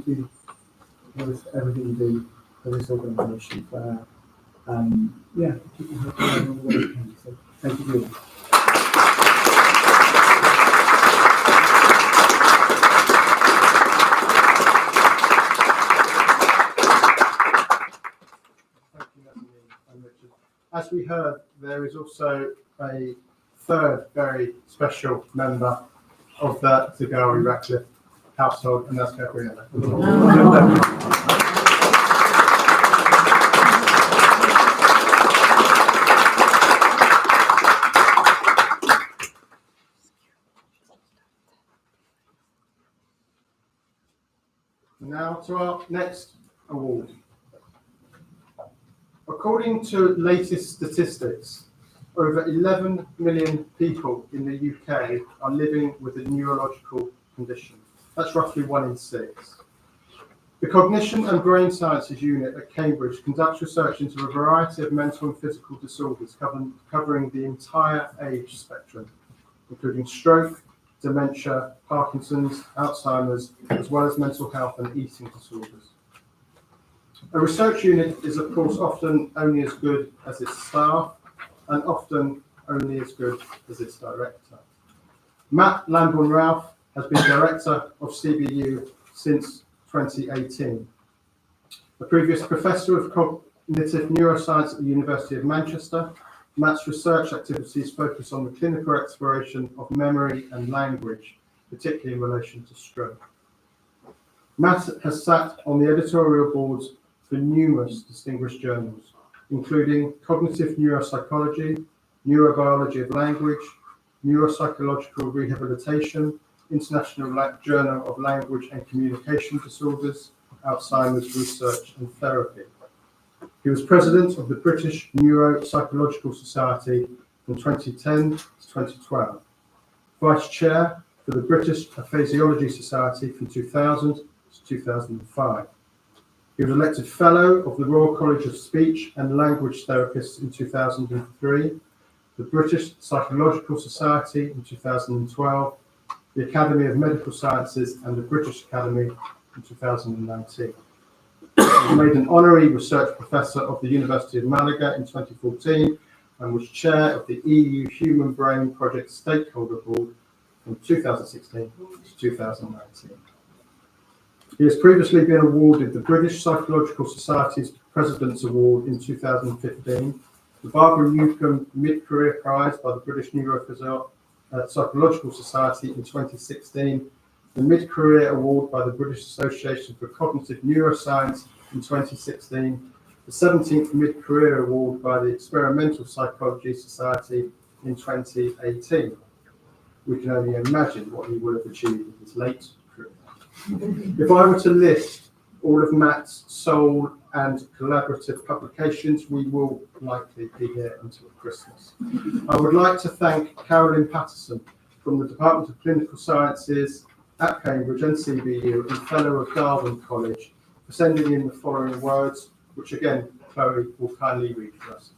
you for everything you do for this organisation, for keeping hope alive all the way you can. So thank you, Julie. Thank you, Nazanin and Richard. As we heard, there is also a third very special member of the Zaghari-Ratcliffe household, and that's Gabriella. Now to our next award. According to latest statistics, over 11 million people in the UK are living with a neurological condition. That's roughly 1 in 6. The Cognition and Brain Sciences Unit at Cambridge conducts research into a variety of mental and physical disorders covering the entire age spectrum, including stroke, dementia, Parkinson's, Alzheimer's, as well as mental health and eating disorders. A research unit is, of course, often only as good as its staff, and often only as good as its director. Matt Lambon-Ralph has been director of CBU since 2018. A previous professor of cognitive neuroscience at the University of Manchester, Matt's research activities focus on the clinical exploration of memory and language, particularly in relation to stroke. Matt has sat on the editorial boards for numerous distinguished journals, including Cognitive Neuropsychology, Neurobiology of Language, Neuropsychological Rehabilitation, International Journal of Language and Communication Disorders, Alzheimer's Research and Therapy. He was president of the British Neuropsychological Society from 2010 to 2012, vice chair for the British Aphasiology Society from 2000 to 2005. He was elected Fellow of the Royal College of Speech and Language Therapists in 2003, the British Psychological Society in 2012, the Academy of Medical Sciences and the British Academy in 2019. He made an honorary research professor of the University of Malaga in 2014 and was chair of the EU Human Brain Project Stakeholder Board from 2016 to 2019. He has previously been awarded the British Psychological Society's President's Award in 2015, the Barbara Newcombe Mid-Career Prize by the British Psychological Society in 2016, the Mid-Career Award by the British Association for Cognitive Neuroscience in 2016, the 17th Mid-Career Award by the Experimental Psychology Society in 2018. We can only imagine what he would have achieved in his late career. If I were to list all of Matt's sole and collaborative publications, we will likely be here until Christmas. I would like to thank Carolyn Patterson from the Department of Clinical Sciences at Cambridge and CBU and Fellow of Darwin College for sending in the following words, which again, Chloe will kindly read for us.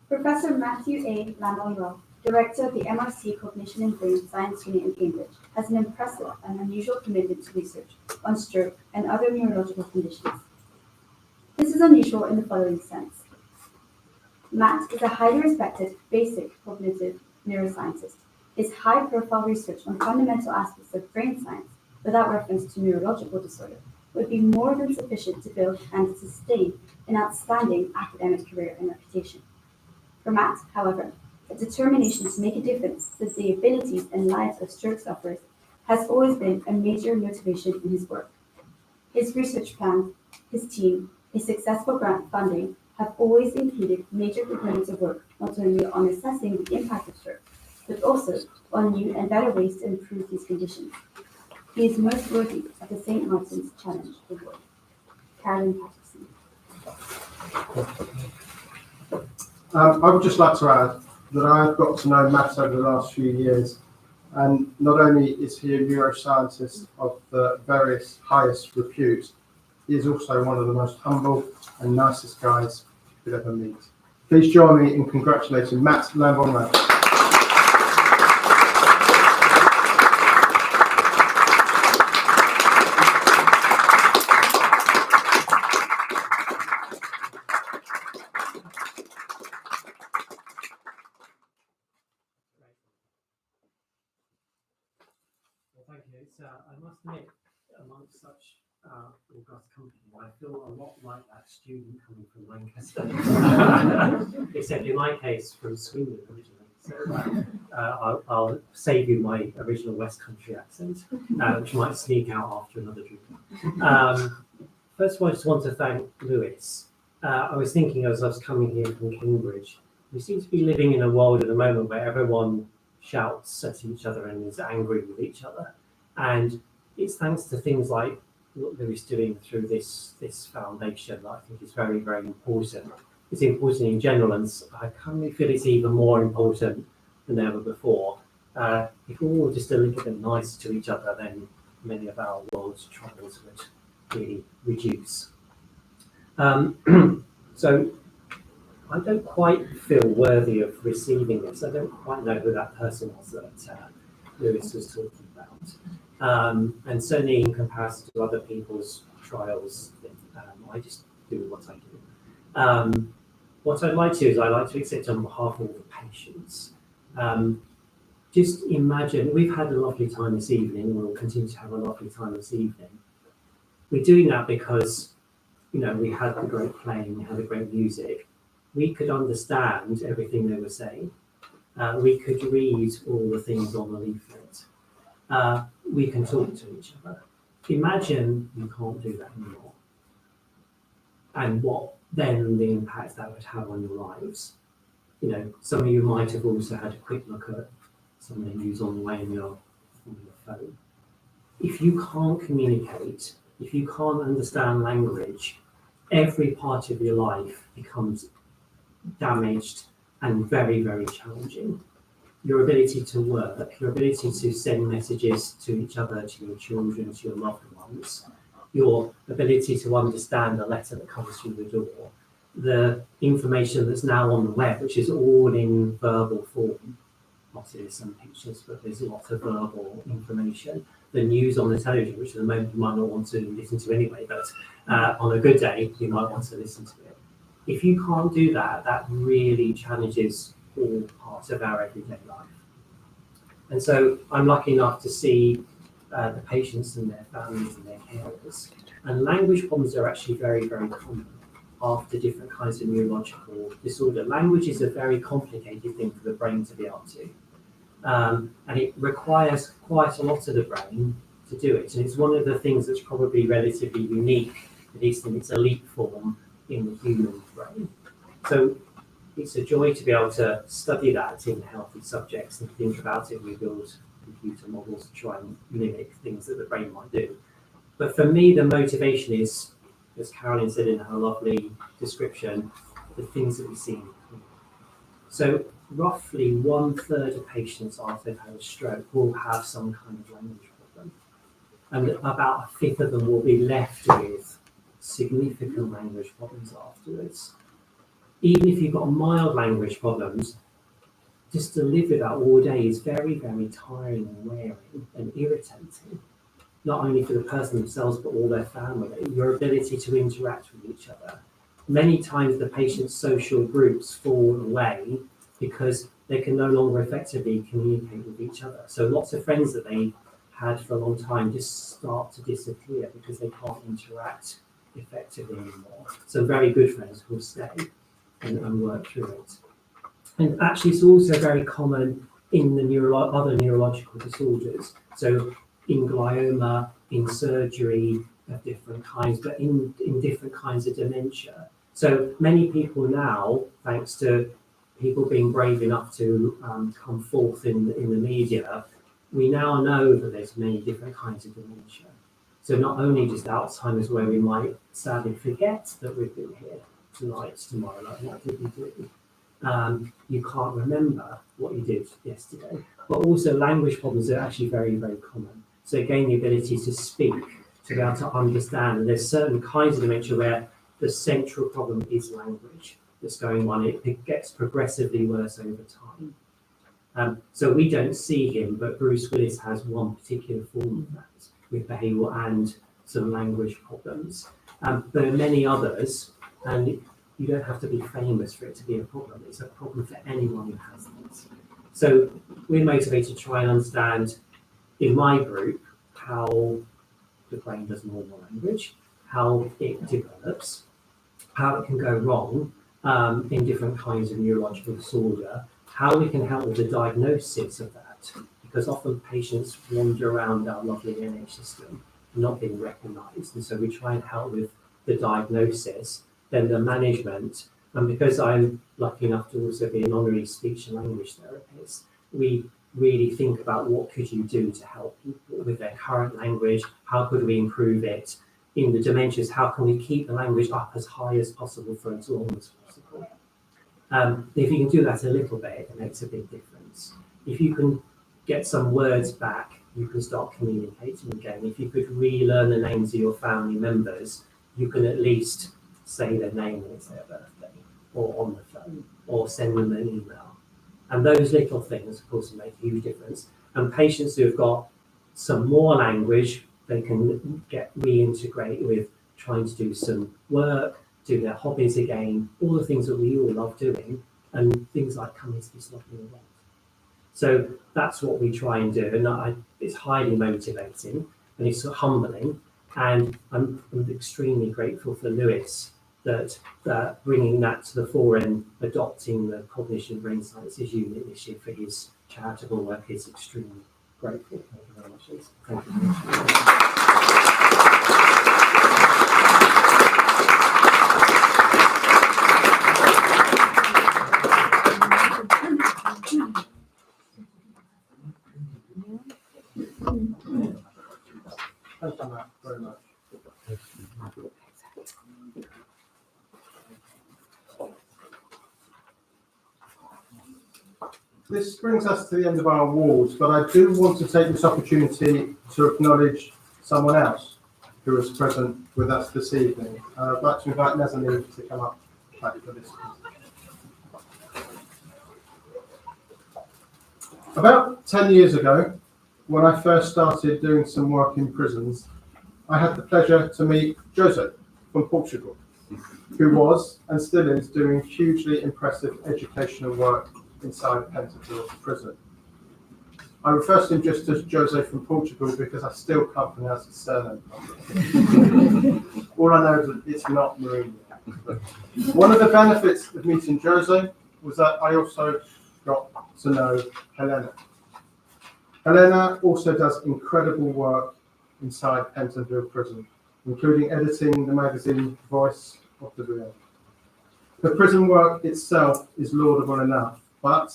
Professor Matthew A. Lambon-Ralph, Director of the MRC Cognition and Brain Science Unit in Cambridge, has an impressive and unusual commitment to research on stroke and other neurological conditions. This is unusual in the following sense. Matt is a highly respected basic cognitive neuroscientist. His high-profile research on fundamental aspects of brain science, without reference to neurological disorder, would be more than sufficient to build and sustain an outstanding academic career and reputation. For Matt, however, a determination to make a difference to the abilities and lives of stroke sufferers has always been a major motivation in his work. His research plan, his team, his successful grant funding have always included major components of work, not only on assessing the impact of stroke, but also on new and better ways to improve these conditions. He is most worthy of the St. Martin's Challenge Award. Carolyn Patterson. I would just like to add that I have got to know Matt over the last few years, And not only is he a neuroscientist of the various highest repute, he is also one of the most humble and nicest guys you could ever meet. Please join me in congratulating Matt Lambon-Ralph. Well, thank you. It's, I must admit, amongst such august company, I feel a lot like that student coming from Lancaster, except in my case from Swindon originally. So I'll save you my original West Country accent, which might sneak out after another drink. First of all, I just want to thank Lewis. I was thinking as I was coming here from Cambridge, we seem to be living in a world at the moment where everyone shouts at each other and is angry with each other. And it's thanks to things like what Lewis is doing through this foundation that I think is very, very important. It's important in general, and I currently feel it's even more important than ever before. If we're all just a little bit nicer to each other, then many of our world's troubles would really reduce. So I don't quite feel worthy of receiving this. I don't quite know who that person was that Lewis was talking about. And certainly in comparison to other people's trials, I just do what I do. What I'd like to do is I'd like to accept on behalf of all the patients. Just imagine, we've had a lovely time this evening, and we'll continue to have a lovely time this evening. We're doing that because, we had the great playing, we had the great music. We could understand everything they were saying. We could read all the things on the leaflet. We can talk to each other. Imagine you can't do that anymore. And what then the impact that would have on your lives. Some of you might have also had a quick look at some of the news on the way on your phone. If you can't communicate, if you can't understand language, every part of your life becomes damaged and very, very challenging. Your ability to work, your ability to send messages to each other, to your children, to your loved ones, your ability to understand a letter that comes through the door, the information that's now on the web, which is all in verbal form. Obviously there's some pictures, but there's a lot of verbal information. The news on the television, which at the moment you might not want to listen to anyway, but on a good day, you might want to listen to it. If you can't do that, that really challenges all parts of our everyday life. And so I'm lucky enough to see the patients and their families and their carers. And language problems are actually very, very common after different kinds of neurological disorder. Language is a very complicated thing for the brain to be able to. And it requires quite a lot of the brain to do it. And it's one of the things that's probably relatively unique, at least in its elite form, in the human brain. So it's a joy to be able to study that in healthy subjects and think about it. We build computer models to try and mimic things that the brain might do. But for me, the motivation is, as Carolyn said in her lovely description, the things that we see. So roughly 1/3 of patients after they've had a stroke will have some kind of language problem. And about 1/5 of them will be left with significant language problems afterwards. Even if you've got mild language problems, just to live with that all day is very, very tiring and wearing and irritating, not only for the person themselves, but all their family, your ability to interact with each other. Many times the patient's social groups fall away because they can no longer effectively communicate with each other. So lots of friends that they had for a long time just start to disappear because they can't interact effectively anymore. So very good friends will stay and work through it. And actually it's also very common in the other neurological disorders. So in glioma, in surgery of different kinds, but in different kinds of dementia. So many people now, thanks to people being brave enough to come forth in the media, we now know that there's many different kinds of dementia. So not only just Alzheimer's, where we might sadly forget that we've been here tonight, tomorrow, like what did we do? you can't remember what you did yesterday. But also language problems are actually very, very common. So again, the ability to speak, to be able to understand, and there's certain kinds of dementia where the central problem is language that's going on. It gets progressively worse over time. So we don't see him, but Bruce Willis has one particular form of that with behavioural and some language problems. There are many others, and you don't have to be famous for it to be a problem. It's a problem for anyone who has this. So we're motivated to try and understand in my group how the brain does normal language, how it develops, how it can go wrong in different kinds of neurological disorder, how we can help with the diagnosis of that, because often patients wander around our lovely NH system not being recognised, and so we try and help with the diagnosis, then the management, and because I'm lucky enough to also be an honorary speech and language therapist, we really think about what could you do to help people with their current language, how could we improve it in the dementias, how can we keep the language up as high as possible for as long as possible. If you can do that a little bit, it makes a big difference. If you can get some words back, you can start communicating again. If you could relearn the names of your family members, you can at least say their name when it's their birthday, or on the phone, or send them an email. And those little things, of course, make a huge difference. And patients who have got some more language, they can get reintegrate with trying to do some work, do their hobbies again, all the things that we all love doing, and things like coming to this lovely event. So that's what we try and do, and it's highly motivating, and it's humbling, and I'm extremely grateful for Lewis that bringing that to the fore and adopting the Cognition Brain Sciences unit this year for his charitable work is extremely grateful. Thank you very much, Lisa. Thank you. Thank you, Matt, very much. This brings us to the end of our awards, but I do want to take this opportunity to acknowledge someone else who was present with us this evening. I'd like to invite Nazanin to come up back for this. About 10 years ago, when I first started doing some work in prisons, I had the pleasure to meet Jose from Portugal, who was and still is doing hugely impressive educational work inside Pentonville prison. I refer to him just as Jose from Portugal because I still can't pronounce his surname properly. All I know is that it's not Mourinho. One of the benefits of meeting Jose was that I also got to know Helena. Helena also does incredible work inside Pentonville prison, including editing the magazine Voice of the Real. The prison work itself is laudable enough, but,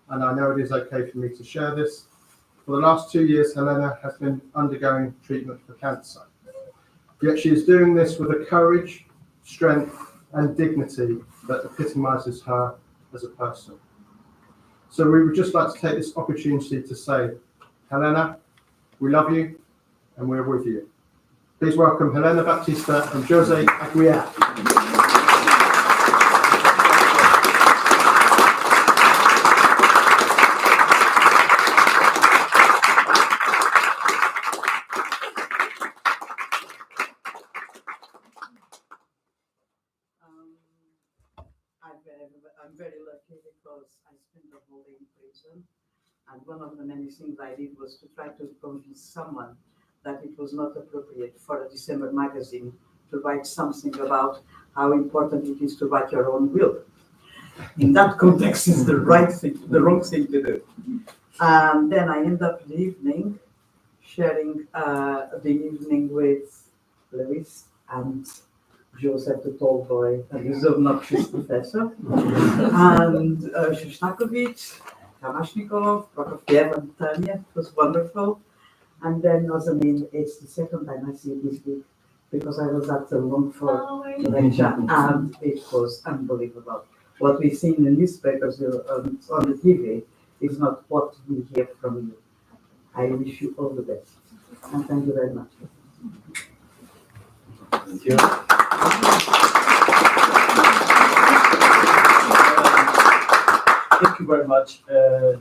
and I know it is okay for me to share this, for the last 2 years, Helena has been undergoing treatment for cancer. Yet she is doing this with a courage, strength, and dignity that epitomizes her as a person. So we would just like to take this opportunity to say, Helena, we love you and we're with you. Please welcome Helena Baptista and Jose Aguiar. I'm very lucky because I spent the whole day in prison, and one of the many things I did was to try to convince someone that it was not appropriate for a December magazine to write something about how important it is to write your own will. In that context, it's the right thing, the wrong thing to do. And then I end up the evening sharing the evening with Lewis and Joseph, the tall boy, and his obnoxious professor, and Shostakovich, Kamashnikov, Prokofiev, and Tanya. It was wonderful. And then Nazanin, it's the second time I see it this week because I was at the Longford lecture, and it was unbelievable. what we see in the newspapers on the TV is not what we hear from you. I wish you all the best, and thank you very much. Thank you. Thank you very much.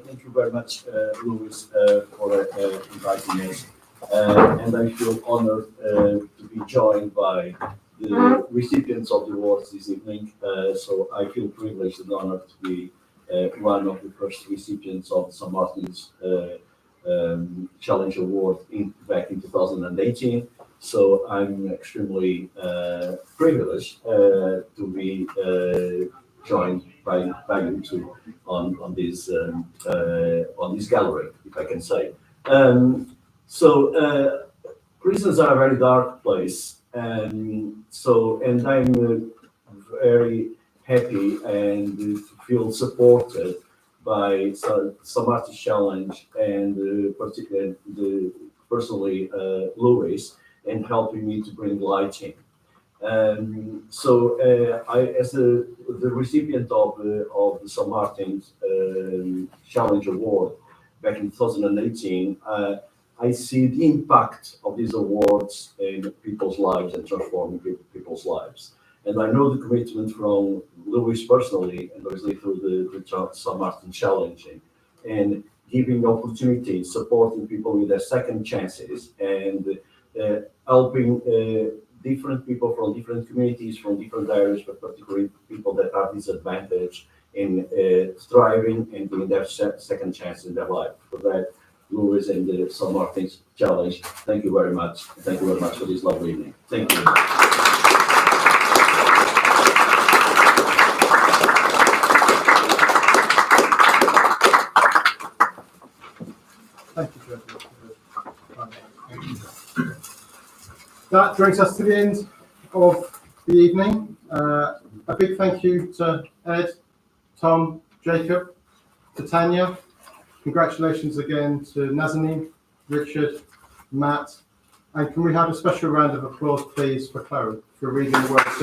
Thank you very much, Louis, for inviting us. And I feel honored to be joined by the recipients of the awards this evening. So I feel privileged and honored to be one of the first recipients of the St. Martin's Challenge Award back in 2018. So I'm extremely privileged to be joined by you two on this gallery, if I can say. Prisons are a very dark place, and I'm very happy and feel supported by St. Martin's Challenge and particularly personally Louis, and helping me to bring light in. I, as the recipient of the St. Martin's Challenge Award back in 2018, I see the impact of these awards in people's lives and transforming people's lives. And I know the commitment from Louis personally, and obviously through the St. Martin Challenge, and giving opportunities, supporting people with their second chances, and helping different people from different communities, from different areas, but particularly people that are disadvantaged in thriving and doing their second chance in their life. For that, Louis and the St. Martin's Challenge, thank you very much. Thank you very much for this lovely evening. Thank you. Thank you, Jeffrey. That brings us to the end of the evening. A big thank you to Ed, Tom, Jacob, to Tanya. Congratulations again to Nazanin, Richard, Matt, and can we have a special round of applause, please, for Chloe for reading the words.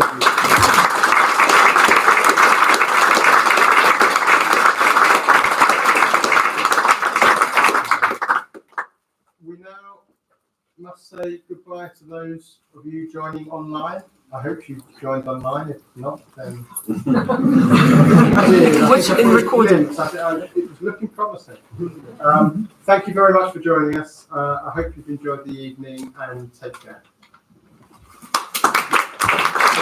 We now must say goodbye to those of you joining online. I hope you joined online. If not, then Watch it in recording. It was looking promising. Thank you very much for joining us. I hope you've enjoyed the evening, and take care.